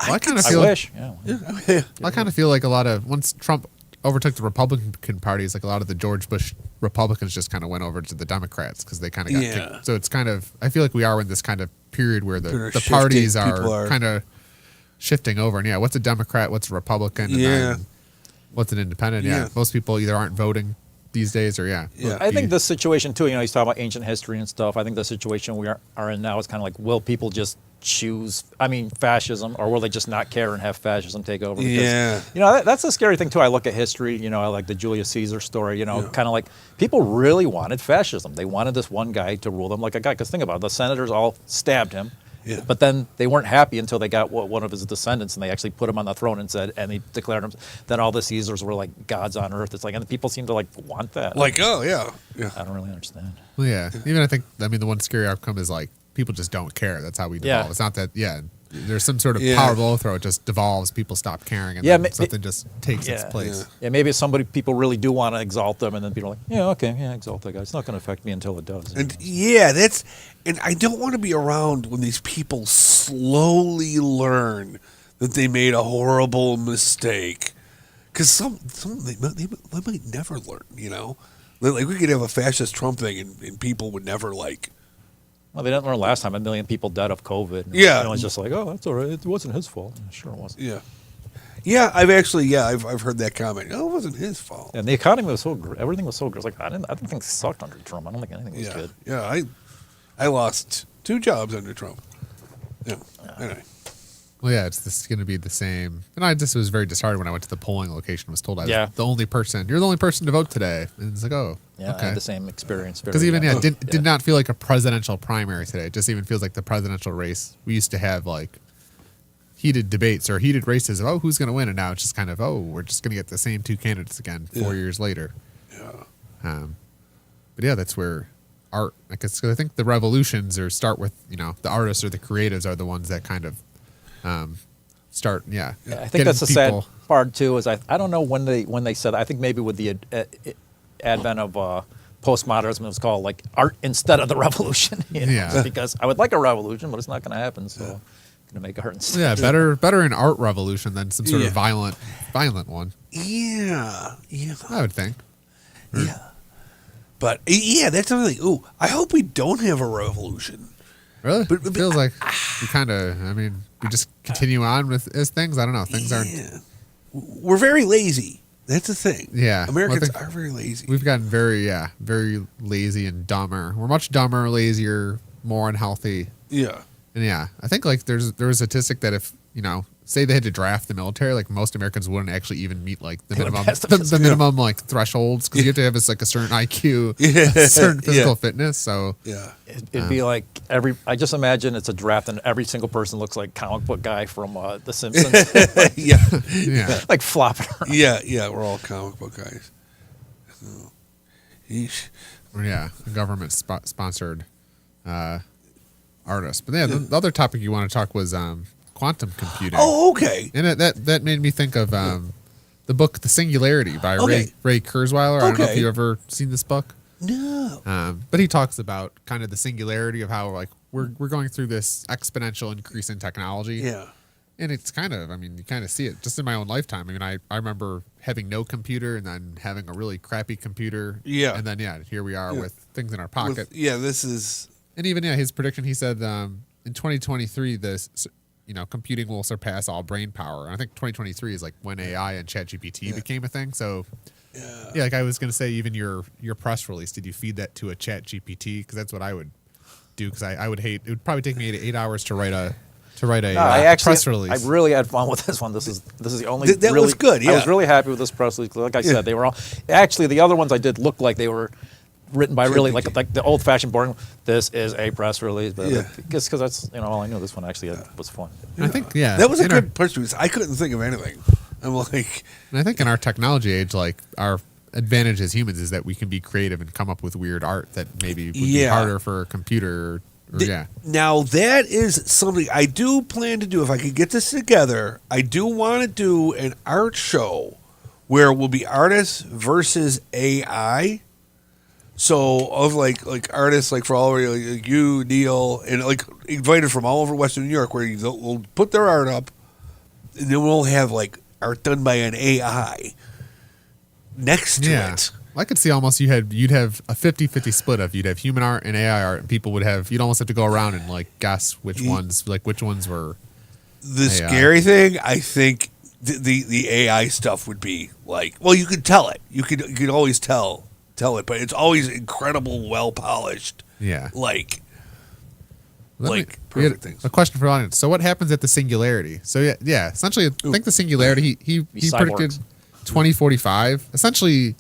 Well, I kind of I feel. wish. Yeah. I kind of feel like once Trump overtook the Republican Party, it's like a lot of the George Bush Republicans just kind of went over to the Democrats because they kind of got Yeah. kicked. So it's kind of, I feel like we are in this kind of period where They're the shifting, parties people are are- kind of shifting over. And what's a Democrat? What's a Republican? And Yeah. then what's an independent? Yeah. Yeah. Most people either aren't voting these days or Yeah. I think the situation too. He's talking about ancient history and stuff. I think the situation we are in now is kind of like, will people just choose? Fascism, or will they just not care and have fascism take over? Because, Yeah. that's the scary thing too. I look at history. I like the Julius Caesar story. Kind of like people really wanted fascism. They wanted this one guy to rule them like a guy. Because think about it, the senators all stabbed him. Yeah. But then they weren't happy until they got one of his descendants, and they actually put him on the throne and they declared him. Then all the Caesars were like gods on earth. It's like, and the people seem to like want that. Like, oh yeah. I don't really understand. Well, yeah. Even I think, the one scary outcome is like people just don't care. That's how we devolve. Yeah. It's not that, there's some sort of Yeah. power blow throw. It just devolves. People stop caring, and Yeah, then something just takes its yeah. place. Yeah, maybe it's somebody people really do want to exalt them, and then people are like, yeah, okay, yeah, exalt that guy. It's not going to affect me until it does. And and I don't want to be around when these people slowly learn that they made a horrible mistake. Because some they might never learn. Like we could have a fascist Trump thing, and people would never like. Well, they didn't learn last time. 1 million people dead of COVID. Yeah. It's just like, oh, that's all right. It wasn't his fault. Sure, it wasn't. Yeah. I've heard that comment. Oh, it wasn't his fault. And the economy was so great. Everything was so good. It's like I didn't think it sucked under Trump. I don't think anything was good. Yeah. I lost 2 jobs under Trump. Yeah. Anyway. Well, yeah, it's going to be the same. And I just was very disheartened when I went to the polling location. Was told I was Yeah. the only person. You're the only person to vote today. And it's like, oh, Yeah, I okay. had the same experience. Because even did not feel like a presidential primary today. It just even feels like the presidential race. We used to have like heated debates or heated races of who's going to win, and now it's just kind of we're just going to get the same 2 candidates again 4 years later. Yeah. But yeah, that's where art. I guess 'cause I think the revolutions start with the artists or the creatives are the ones that kind of start. Yeah, I think getting that's the sad people- part too. Is I don't know when they said. I think maybe with the advent of postmodernism, it was called like art instead of the revolution. Yeah. Because I would like a revolution, but it's not going to happen. So I'm going to make art instead. Yeah, better an art revolution than some sort of violent one. Yeah. I would think. Yeah. But that's something like, ooh, I hope we don't have a revolution. Really? But- It feels like we kind of. We just continue on with as things. I don't know. Things aren't. Yeah. We're very lazy. That's the thing. Yeah. Americans Well, I think are very lazy. We've gotten very lazy and dumber. We're much dumber, lazier, more unhealthy. Yeah. And I think like there was a statistic that if say they had to draft the military, like most Americans wouldn't actually even meet like the minimum pass the minimum like thresholds because you have to have like a certain IQ, a certain physical fitness. So Yeah. It'd be like I just imagine it's a draft and every single person looks like comic book guy from The Simpsons, Yeah. yeah, like flopping around. Yeah. We're all comic book guys. So, yeesh. a government sponsored artist. But the other topic you want to talk was quantum computing. Oh, okay. And that made me think of the book The Singularity by Okay. Ray Kurzweil. I don't know if Okay. you ever seen this book. No. But he talks about kind of the singularity of how like we're going through this exponential increase in technology. Yeah. And it's kind of, I mean, you kind of see it just in my own lifetime. I mean, I remember having no computer and then having a really crappy computer. Yeah. And then, here we are with things in our pocket. This is. And even, his prediction, he said in 2023, this, computing will surpass all brain power. And I think 2023 is like when AI and ChatGPT became a thing. So, like I was going to say, even your press release, did you feed that to a ChatGPT? Because that's what I would do. Because I would hate, it would probably take me 8 hours to write a press release. I really had fun with this one. This is the only That really, was good. Yeah. I was really happy with this press release. Like I said, they were all actually the other ones I did look like they were written by really like the old-fashioned boring. This is a press release, but just because that's all I knew. This one actually was fun. I think that was a good press release. I couldn't think of anything. I'm like, and I think in our technology age, like our advantage as humans is that we can be creative and come up with weird art that maybe would be harder for a computer. Now that is something I do plan to do. If I could get this together, I do want to do an art show where it will be artists versus AI. So of like artists like for all like you, Neil, and like invited from all over Western New York, where they'll put their art up, and then we'll have like art done by an AI next to it. I could see almost you'd have a 50-50 split of you'd have human art and AI art, and people you'd almost have to go around and like guess which ones were. The AI. Scary thing, I think, the AI stuff would be like, well, you could tell it. You could always tell it, but it's always incredible, well polished. Yeah, perfect things. A question for the audience. So, what happens at the singularity? So, essentially, I think the singularity he predicted 2045. Essentially,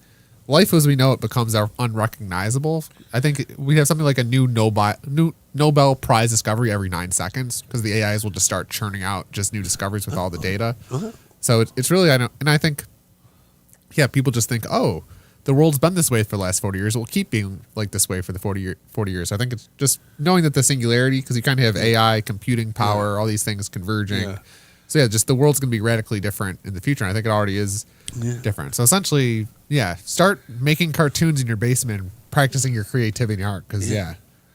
life as we know it becomes unrecognizable. I think we have something like a new Nobel Prize discovery every 9 seconds because the AIs will just start churning out just new discoveries with all the data. So it's really, I think, people just think, oh, the world's been this way for the last 40 years. It will keep being like this way for the 40 years. So I think it's just knowing that the singularity, because you kind of have AI, computing power, all these things converging. Yeah. So just the world's going to be radically different in the future. And I think it already is different. So essentially, start making cartoons in your basement and practicing your creativity and art. Because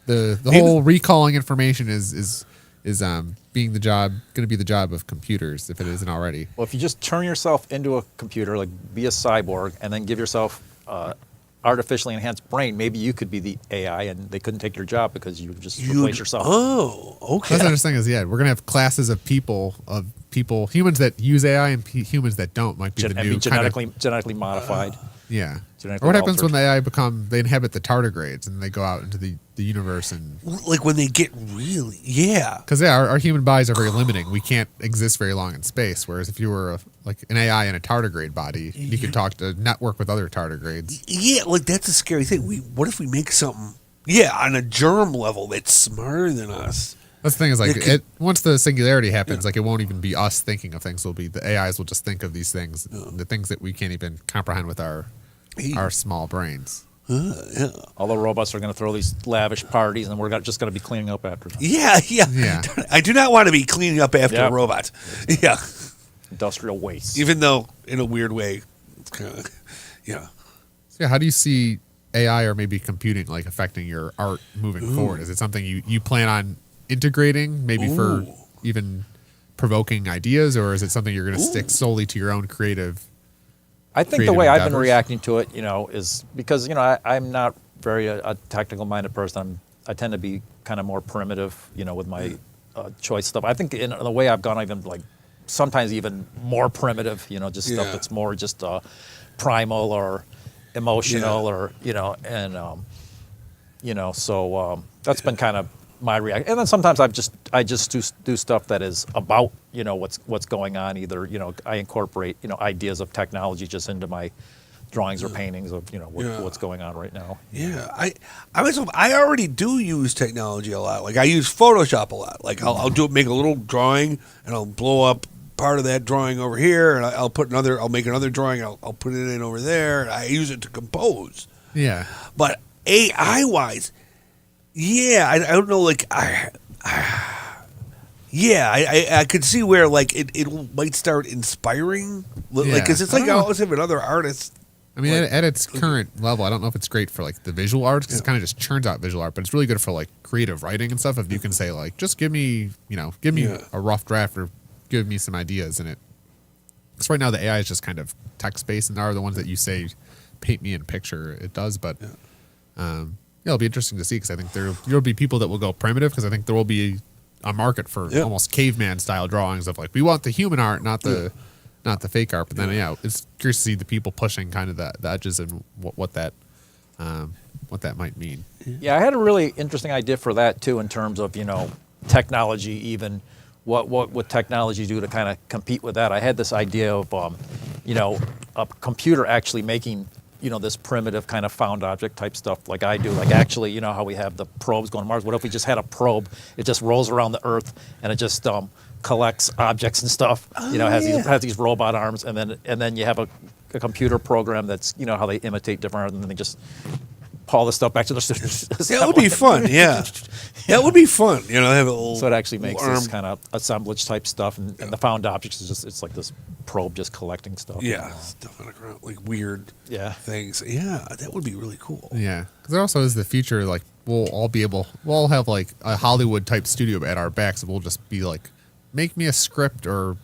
the whole recalling information is being going to be the job of computers if it isn't already. Well, if you just turn yourself into a computer, like be a cyborg, and then give yourself artificially enhanced brain, maybe you could be the AI and they couldn't take your job because you just replace yourself. Oh, okay. That's interesting. We're going to have classes of people, humans that use AI and humans that don't might be the new genetically modified. Yeah. Genetically what happens altered. when the AI they inhabit the tardigrades and they go out into the universe and like when they get really because our human bodies are very limiting. We can't exist very long in space. Whereas if you were like an AI in a tardigrade body, you could talk to network with other tardigrades. Yeah, like that's a scary thing. What if we make something on a germ level that's smarter than us? That's the thing is once the singularity happens, like it won't even be us thinking of things. It'll be the AIs will just think of these things, the things that we can't even comprehend with our small brains. All the robots are going to throw these lavish parties, and we're just going to be cleaning up after them. Yeah. I do not want to be cleaning up after a robot. Yeah. Industrial waste. Even though, in a weird way, it's kind of, So how do you see AI or maybe computing like affecting your art moving forward? Is it something you plan on integrating maybe for even provoking ideas, or is it something you're going to stick solely to your own creative? I think the way I've been reacting to it, is because, I'm not very a technical minded person. I tend to be kind of more primitive, with my choice stuff. I think in the way I've gone, even like sometimes even more primitive, just stuff that's more just primal or emotional or, so that's been kind of my reaction. And then sometimes I just do stuff that is about, what's going on. Either, I incorporate, ideas of technology just into my drawings or paintings of, what's going on right now. Yeah. I already do use technology a lot. Like I use Photoshop a lot. Like I'll make a little drawing and I'll blow up part of that drawing over here, and I'll make another drawing, I'll put it in over there, and I use it to compose. Yeah. But AI wise, I don't know, like I could see where like it might start inspiring, like because it's like I always have another artist. I mean, at its current level, I don't know if it's great for like the visual art because it kind of just churns out visual art, but it's really good for like creative writing and stuff. If you can say like, just give me a rough draft or give me some ideas in it. Because right now the AI is just kind of text based, and there are the ones that you say, paint me in a picture. It does, but it'll be interesting to see because I think there'll be people that will go primitive because I think there will be a market for almost caveman style drawings of like we want the human art, not the fake art. But then it's curious to see the people pushing kind of the edges and what that might mean. Yeah, I had a really interesting idea for that too in terms of technology, even what would technology do to kind of compete with that. I had this idea of a computer actually making this primitive kind of found object type stuff like I do. Like actually, how we have the probes going to Mars. What if we just had a probe? It just rolls around the Earth and it just collects objects and stuff. Has these robot arms, and then you have a computer program that's how they imitate different art, and then they just pull the stuff back to the students. That would be fun. Yeah, that would be fun. Have a little. So it actually makes this kind of assemblage type stuff, and the found objects is just it's like this probe just collecting stuff. Yeah, stuff on the ground, like weird things. Yeah, that would be really cool. Yeah, because there also is the future. Like we'll all have like a Hollywood type studio at our backs, and we'll just be like, make me a script or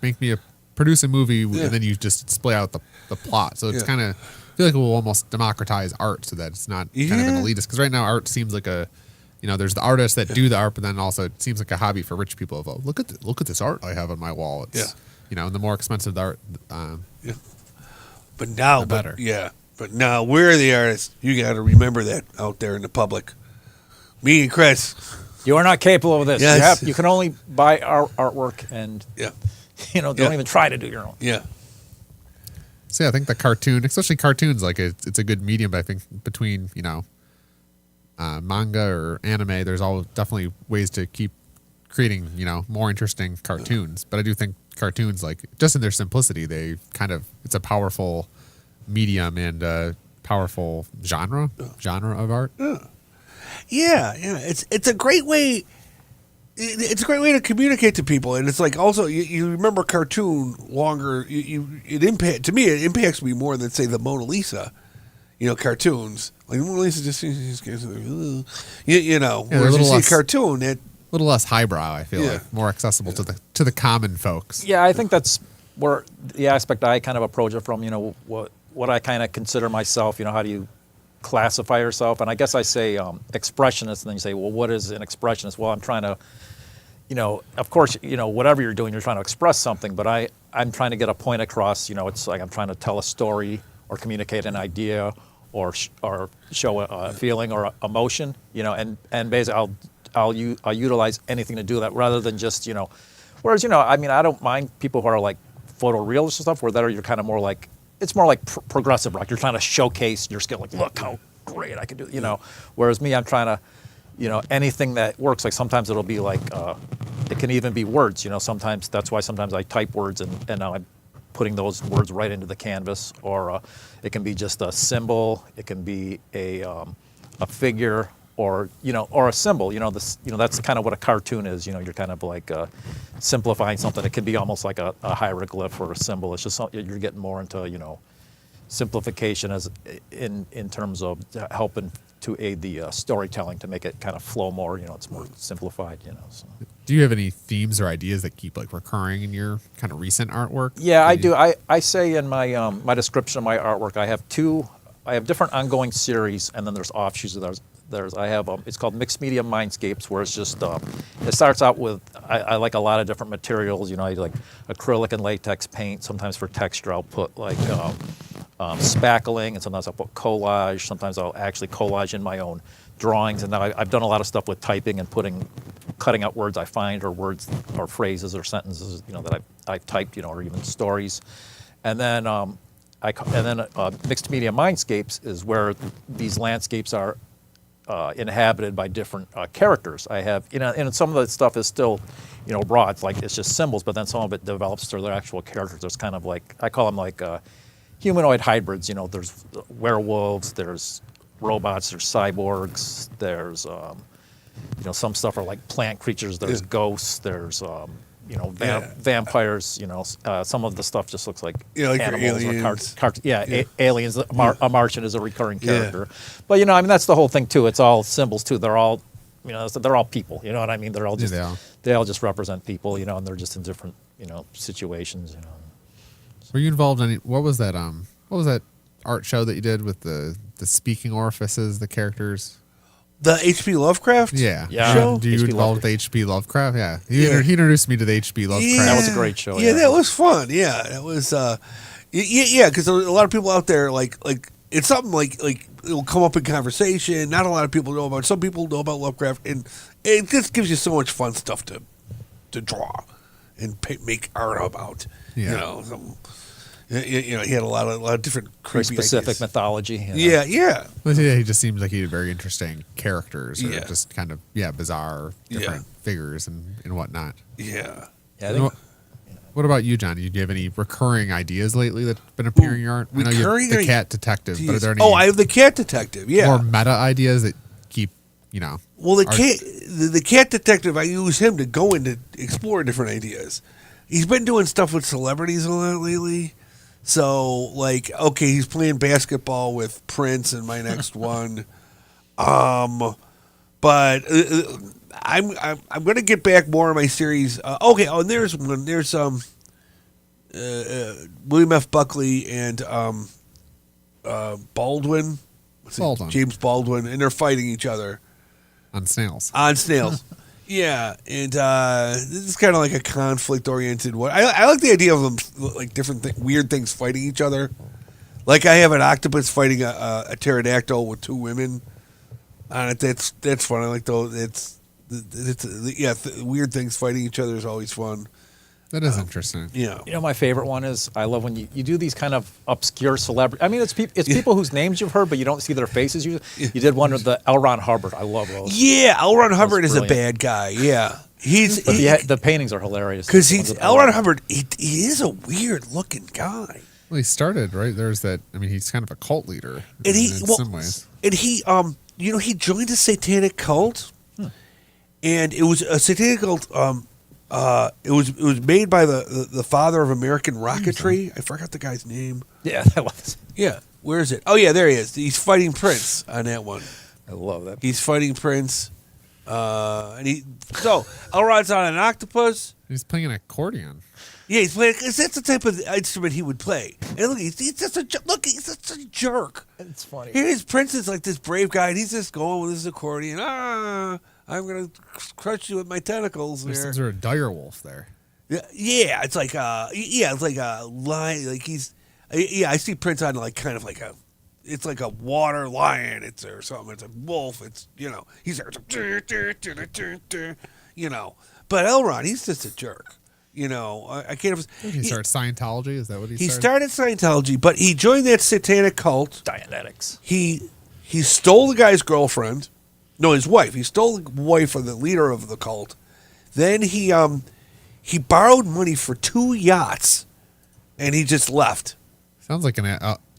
produce a movie, and then you just display out the plot. So it's kind of. I feel like we'll almost democratize art so that it's not kind of an elitist. Because right now art seems like there's the artists that do the art, but then also it seems like a hobby for rich people. Of look at this art I have on my wall. It's and the more expensive the art, but now, the better. But now we're the artists. You got to remember that out there in the public. Me and Chris, you are not capable of this. Yes. You can only buy our artwork, and don't even try to do your own. Yeah. So yeah, I think the cartoon, especially cartoons, like it's a good medium. But I think between manga or anime, there's all definitely ways to keep creating more interesting cartoons. But I do think cartoons, like just in their simplicity, it's a powerful medium and a powerful genre of art. Yeah. It's a great way. It's a great way to communicate to people, and it's like also you remember cartoon longer. It impacts me more than say the Mona Lisa, cartoons like the Mona Lisa just whereas you see a cartoon it a little less highbrow. I feel like more accessible to the common folks. Yeah, I think that's where the aspect I kind of approach it from. What I kind of consider myself. How do you classify yourself? And I guess I say expressionist, and then you say, well, what is an expressionist? Well, I'm trying to, of course, whatever you're doing, you're trying to express something, but I'm trying to get a point across. It's like I'm trying to tell a story or communicate an idea or show a feeling or emotion, and basically I'll utilize anything to do that rather than just, whereas, I don't mind people who are like photorealist and stuff where you're kind of more like, it's more like progressive rock. You're trying to showcase your skill, like, look how great I can do, Whereas me, I'm trying to, anything that works. Like sometimes it'll be like, it can even be words, Sometimes that's why sometimes I type words and now I'm putting those words right into the canvas. Or it can be just a symbol. It can be a figure or a symbol. That's kind of what a cartoon is. You're kind of like simplifying something. It can be almost like a hieroglyph or a symbol. It's just you're getting more into simplification as in terms of helping to aid the storytelling to make it kind of flow more. It's more simplified. So. Do you have any themes or ideas that keep like recurring in your kind of recent artwork? Yeah, I do. I say in my my description of my artwork, I have different ongoing series, and then there's offshoots of those. I have it's called Mixed Media Mindscapes, where it's just it starts out with I like a lot of different materials. I like acrylic and latex paint. Sometimes for texture, I'll put like spackling, and sometimes I'll put collage. Sometimes I'll actually collage in my own drawings. And now I've done a lot of stuff with typing and cutting out words I find or words or phrases or sentences that I've typed or even stories. And then Mixed Media Mindscapes is where these landscapes are inhabited by different characters. I have, and some of the stuff is still, raw. It's like it's just symbols, but then some of it develops to their actual characters. There's kind of like I call them like humanoid hybrids. There's werewolves, there's robots, there's cyborgs, there's some stuff are like plant creatures. There's ghosts. There's vampires. Some of the stuff just looks like like animals aliens. or aliens. A Martian is a recurring character, but that's the whole thing too. It's all symbols too. They're all, they're all people. You know what I mean? They're all just they all just represent people. And they're just in different situations. Were you involved in any? What was that? What was that art show that you did with the speaking orifices, the characters? The H.P. Lovecraft. Yeah. Show? Do you H.P. involved with Lovecraft. H.P. Lovecraft? Yeah. Yeah. He introduced me to the H.P. Lovecraft. That was a great show, Yeah, yeah. that was fun. Yeah, that was. Yeah, because a lot of people out there like it's something like it'll come up in conversation. Not a lot of people know about. Some people know about Lovecraft, and it just gives you so much fun stuff to draw and make art about. Yeah. He had a lot of different Very creepy specific ideas. mythology. Yeah. Well, yeah, he just seems like he had very interesting characters, or Yeah. just kind of bizarre different figures and whatnot. Yeah. Yeah, I And think, what about you, Johnny? Do you have any recurring ideas lately that's been appearing in your art? I know you have recurring the i- cat detective, but are there any Oh, I have the cat detective. Yeah. more meta ideas that keep Well, the Art- cat, the cat detective, I use him to go into explore different ideas. He's been doing stuff with celebrities a lot lately. So, like, okay, he's playing basketball with Prince in my next one. But I'm going to get back more in my series. Okay, and there's one. There's William F. Buckley and Baldwin. What's it? Baldwin. James Baldwin, and they're fighting each other on snails? on snails. Yeah, and this is kind of like a conflict-oriented one. I like the idea of them like different weird things fighting each other. Like I have an octopus fighting a pterodactyl with two women on it. That's fun. I like those. Weird things fighting each other is always fun. That is interesting. Yeah. my favorite one is I love when you do these kind of obscure celebrity. I mean, it's people whose names you've heard, but you don't see their faces. You did one with the L. Ron Hubbard. I love those. Yeah, L. Ron Hubbard is a brilliant. bad guy. Yeah, he's But the paintings are hilarious. because The ones he's with L. Ron Hubbard. He is a weird looking guy. Well, he started right. There's that. I mean, he's kind of a cult leader And in some ways. and he he joined a satanic cult, and it was a satanic cult. It was made by the father of American rocketry. I forgot the guy's name. Yeah, I love this. Yeah, where is it? Oh yeah, there he is. He's fighting Prince on that one. I love that. He's fighting Prince, and Elrod's on an octopus. He's playing an accordion. Yeah, he's playing because that's the type of instrument he would play. And look, he's just he's such a jerk. It's funny. Here's Prince is like this brave guy, and he's just going with his accordion. I'm gonna crush you with my tentacles. There's There. some sort of dire wolf there. Yeah, it's like it's like a lion. Like I see Prince on like kind of like it's like a water lion. It's or something. It's a wolf. It's he's there. But Elrond, he's just a jerk. I can't. He started Scientology. Is that what he He started? started Scientology, but he joined that satanic cult. Dianetics. He stole the guy's girlfriend. No, his wife. He stole the wife of the leader of the cult. Then he borrowed money for 2 yachts, and he just left. Sounds like an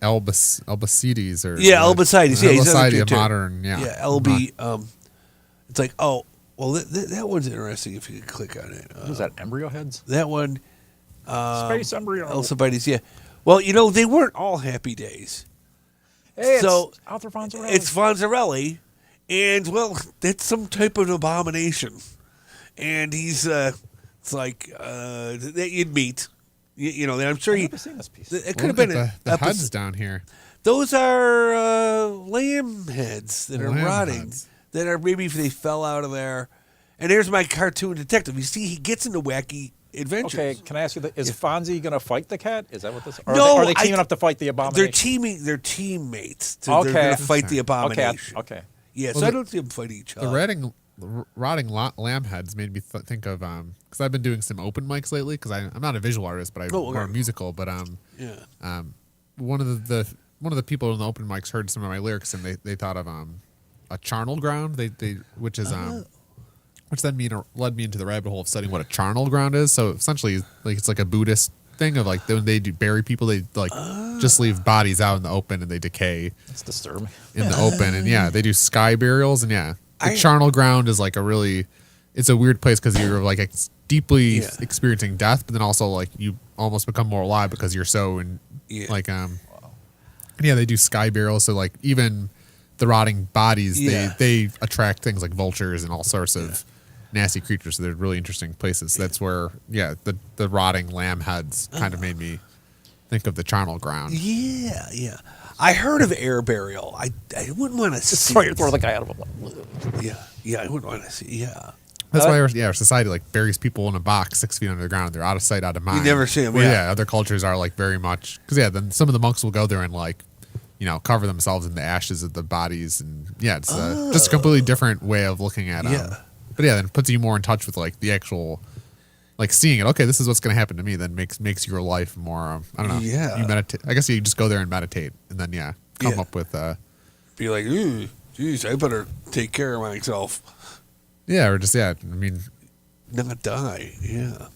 Albacides or Albacides. Yeah, he's another Albacides, dude, a too. modern. Yeah, Yeah, LB. It's like, oh, well, that one's interesting. If you could click on it, What is that? Embryo heads? that one. Space embryo. Albacides. Yeah. Well, they weren't all happy days. Hey, So, it's Arthur Fonzarelli. It's Fonzarelli, and well, that's some type of abomination. And he's it's like that you'd meet, that I'm sure I've he. never seen this piece. It could Look have been at the an heads episode. down here. Those are lamb heads that are Lamb rotting. heads. That are maybe if they fell out of there. And here's my cartoon detective. You see, he gets into wacky adventures. Okay, can I ask you, is Fonzie going to fight the cat? Is that what this? Or No, are they teaming up to fight the abomination? They're teammates. They're Okay. going to fight the Okay, abomination. okay. Yeah, Well, so I don't see them fighting each other. The rotting lamb heads made me think of because I've been doing some open mics lately because I'm not a visual artist but I'm more okay. musical. But Yeah. one of the people in the open mics heard some of my lyrics and they thought of a charnel ground which is which then led me into the rabbit hole of studying what a charnel ground is. So essentially, like it's like a Buddhist thing of like when they do bury people, they like just leave bodies out in the open and they decay It's disturbing. in the open. And they do sky burials. And the charnel ground is like it's a weird place because you're like deeply experiencing death, but then also like you almost become more alive because you're so they do sky burials. So like even the rotting bodies, they attract things like vultures and all sorts of nasty creatures. So they're really interesting places. That's where, the rotting lamb heads kind of made me think of the charnel ground. Yeah, yeah. I heard of air burial. I wouldn't want to see Throw the guy out of a. Yeah, I wouldn't want to see. Yeah. That's why our society like buries people in a box 6 feet under the ground. They're out of sight, out of mind. You never see them. Well, yeah. other cultures are like very much because then some of the monks will go there and like, cover themselves in the ashes of the bodies, and it's just a completely different way of looking at it. Yeah. But then it puts you more in touch with like the actual, like seeing it. Okay, this is what's going to happen to me. Then makes your life more. I don't know. Yeah. You meditate. I guess you just go there and meditate, and then come up with. Be like, geez, I better take care of myself. Yeah, or just I mean, not die. Yeah.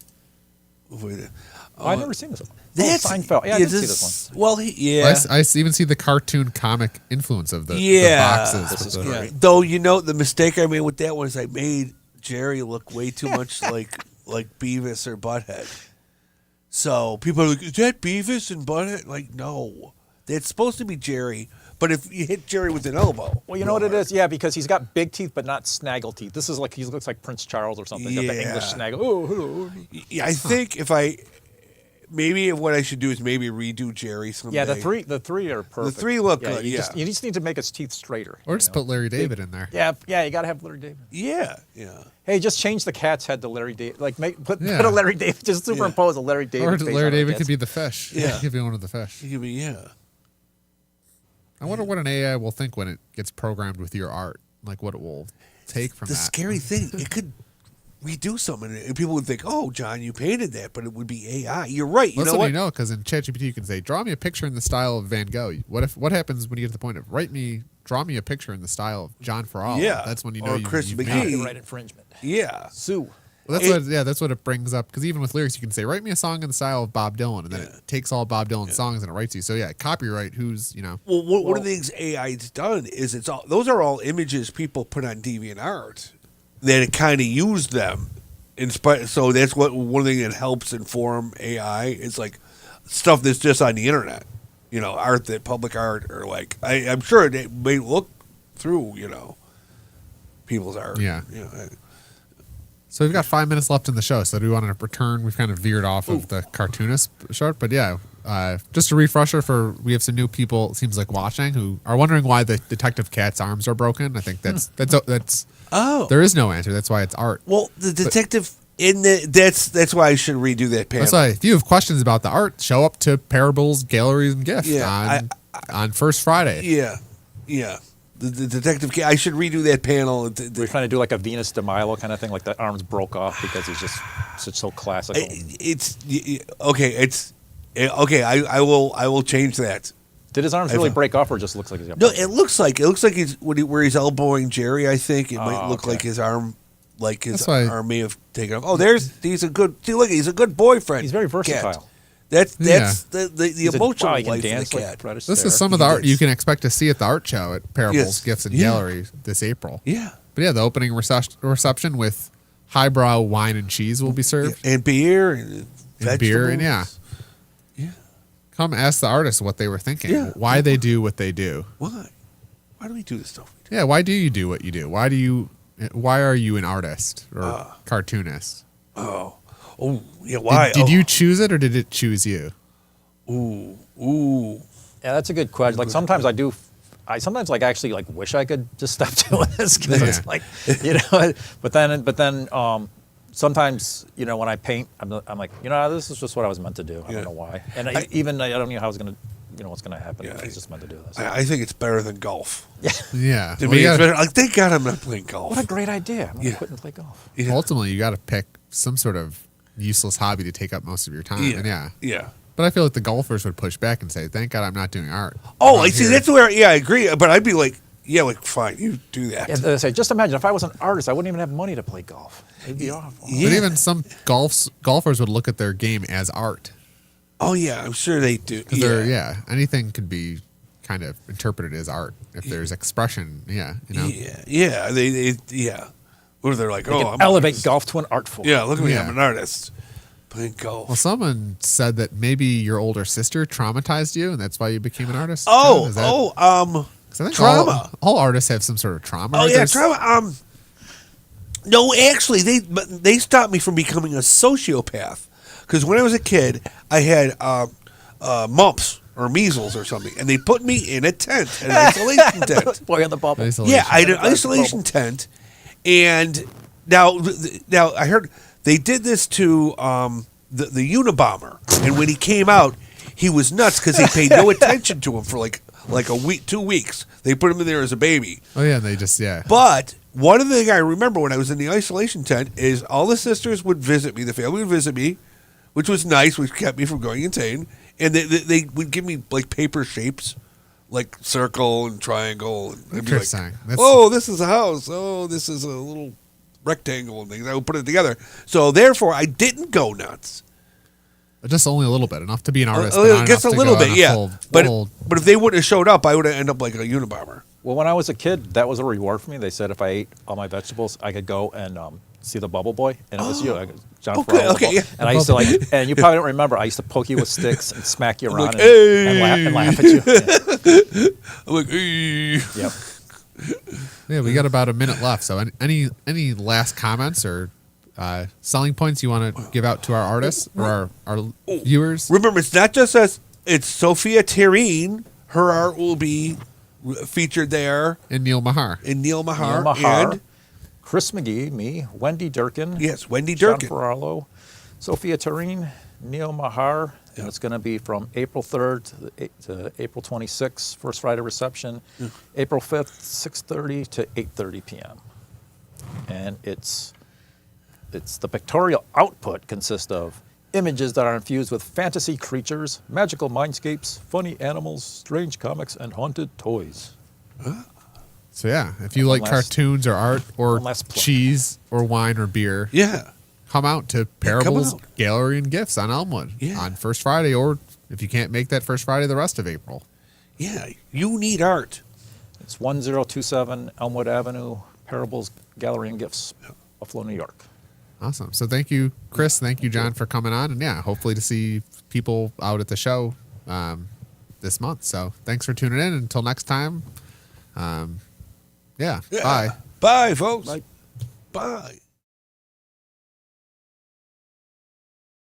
I've never seen this one. That's Seinfeld. Yeah, I did see this one. Well, I even see the cartoon comic influence of the boxes. This is with great. Though the mistake I made with that one is I made Jerry look way too much like Beavis or Butthead. So people are like, "Is that Beavis and Butthead?" Like, no, that's supposed to be Jerry. But if you hit Jerry with an elbow, Well, you know what it is? Yeah, because he's got big teeth, but not snaggle teeth. This is like he looks like Prince Charles or something. Got the Yeah. English snaggle. Oh, hello. Yeah, I think maybe what I should do is maybe redo Jerry someday. Yeah, the three are perfect. The three look good. You Yeah. you just need to make his teeth straighter. Or just put Larry David in there. Yeah, you got to have Larry David. Yeah. Hey, just change the cat's head to Larry David. Like put Yeah. a Larry David. Just superimpose a Larry David. Or face Larry on the David cat's- could be the fish. Yeah. He could be one of the fish. Yeah. I wonder what an AI will think when it gets programmed with your art. Like what it will take from The that. scary thing, it could redo something, and people would think, "Oh, John, you painted that," but it would be AI. You're right. You Well, know what? because in ChatGPT you can say, "Draw me a picture in the style of Van Gogh." What happens when you get to the point of draw me a picture in the style of John Farrar? Yeah. That's when you know Or you, Chris you've McGee. made it. Copyright infringement. Yeah. Sue. Well, that's what it brings up. Because even with lyrics, you can say, "Write me a song in the style of Bob Dylan," and then it takes all Bob Dylan songs and it writes you. So copyright. Well, one of the things AI's done is those are all images people put on DeviantArt that it kind of used them. So that's one thing that helps inform AI is like stuff that's just on the internet. Art public art or like I'm sure it may look through people's art. Yeah. So we've got 5 minutes left in the show. So do we want to return? We've kind of veered off of the cartoonist short, but just a refresher we have some new people, it seems like, watching who are wondering why the Detective Cat's arms are broken. I think that's there is no answer. That's why it's art. Well, the detective that's why I should redo that panel. That's why if you have questions about the art, show up to Parables, Galleries, and Gift on First Friday. Yeah. The detective. I should redo that panel. We're trying to do like a Venus de Milo kind of thing, like the arms broke off because he's just so classical. It's okay. It's okay. I will change that. Did his arms really break off, or just looks like he's got? No, it looks like he's where he's elbowing Jerry. I think it might look like his arm, arm may have taken off. Oh, he's a good. See, look, he's a good boyfriend. He's very versatile. Cat. That's the emotional he can life dance of the like cat. Fred This Astaire. is some of the art you can expect to see at the art show at Parables, Yes. Gifts, and Yeah. Galleries this April. Yeah. But the opening reception with highbrow wine and cheese will be served. And beer and vegetables. Beer and Yeah. Come ask the artists what they were thinking. Yeah. Why they do what they do. Why? Why do we do this stuff? Yeah, why do you do what you do? Why are you an artist or cartoonist? Oh, yeah. Why? Did you choose it or did it choose you? Ooh. Yeah, that's a good question. Like sometimes I do. I sometimes actually wish I could just stop doing this because it's like, But then sometimes when I paint, I'm like, this is just what I was meant to do. I don't know why, and I don't know how I was gonna, what's gonna happen. Yeah, I was just meant to do this. I think it's better than golf. Yeah. To Well, me, you it's gotta- better. Thank God I'm not playing golf. What a great idea! I'm gonna Yeah. quit and play golf. Yeah. Ultimately, you got to pick some sort of useless hobby to take up most of your time. And Yeah. But I feel like the golfers would push back and say, "Thank God I'm not doing art." Oh, I'm I see. here." That's where. Yeah, I agree. But I'd be like, fine, you do that. Yeah, they say, just imagine if I was an artist, I wouldn't even have money to play golf. It'd be awful. Yeah. But even some golfers would look at their game as art. Oh yeah, I'm sure they do. Because anything could be kind of interpreted as art if there's expression. Yeah. Yeah. They Or they're like, They oh, can I'm elevate golf to an art form. Yeah, look at me. Yeah. I'm an artist playing golf. Well, someone said that maybe your older sister traumatized you, and that's why you became an artist. Is that- 'cause I think trauma. All artists have some sort of trauma. Oh right? yeah, There's- trauma. No, actually, they stopped me from becoming a sociopath because when I was a kid, I had mumps or measles or something, and they put me in a tent, an isolation tent. Boy on the bubble. Isolation. Yeah, I had an isolation tent, and now I heard they did this to the Unabomber, and when he came out, he was nuts because they paid no attention to him for like a week, 2 weeks. They put him in there as a baby. Oh yeah, they just yeah. But one of the things I remember when I was in the isolation tent is all the sisters would visit me, the family would visit me, which was nice, which kept me from going insane. And they would give me like paper shapes, like circle and triangle. And I'd be like, Interesting. oh, this is a house. Oh, this is a little rectangle and things. I would put it together. So therefore, I didn't go nuts. Just only a little bit, enough to be an artist. Just a little bit, yeah. Full, But if they wouldn't have showed up, I would have ended up like a Unabomber. Well, when I was a kid, that was a reward for me. They said if I ate all my vegetables, I could go and see the Bubble Boy, and it was you, John. Okay, yeah. And I used to and you probably don't remember. I used to poke you with sticks and smack you I'm around like, and laugh at you. Yeah. I'm like, hey. Yep. Yeah, we got about a minute left. So any last comments or selling points you want to give out to our artists or our viewers? Remember, it's not just us. It's Sophia Terrine. Her art will be featured there. And Neil Mahar. And Neil Mahar. Neil Mahar, And, Chris McGee, me, Wendy Durkin. yes, Wendy John Durkin. Ferraro, Sophia Terrine, Neil Mahar, and it's going to be from April 3rd to April 26th, First Friday reception, April 5th, 6:30 to 8:30 p.m. And it's the pictorial output consists of images that are infused with fantasy creatures, magical mindscapes, funny animals, strange comics, and haunted toys. So yeah, if you like One last- cartoons or art or one last plug. cheese or wine or beer, Yeah. come out to come Parables out. Gallery and Gifts on Elmwood Yeah. on First Friday, or if you can't make that First Friday, the rest of April. Yeah. You need art. It's 1027 Elmwood Avenue, Parables Gallery and Gifts, Buffalo, New York. Awesome. So thank you, Chris. Thank you, John, for coming on. And yeah, hopefully to see people out at the show this month. So thanks for tuning in. Until next time. Yeah. Bye. Bye, folks. Bye. Bye.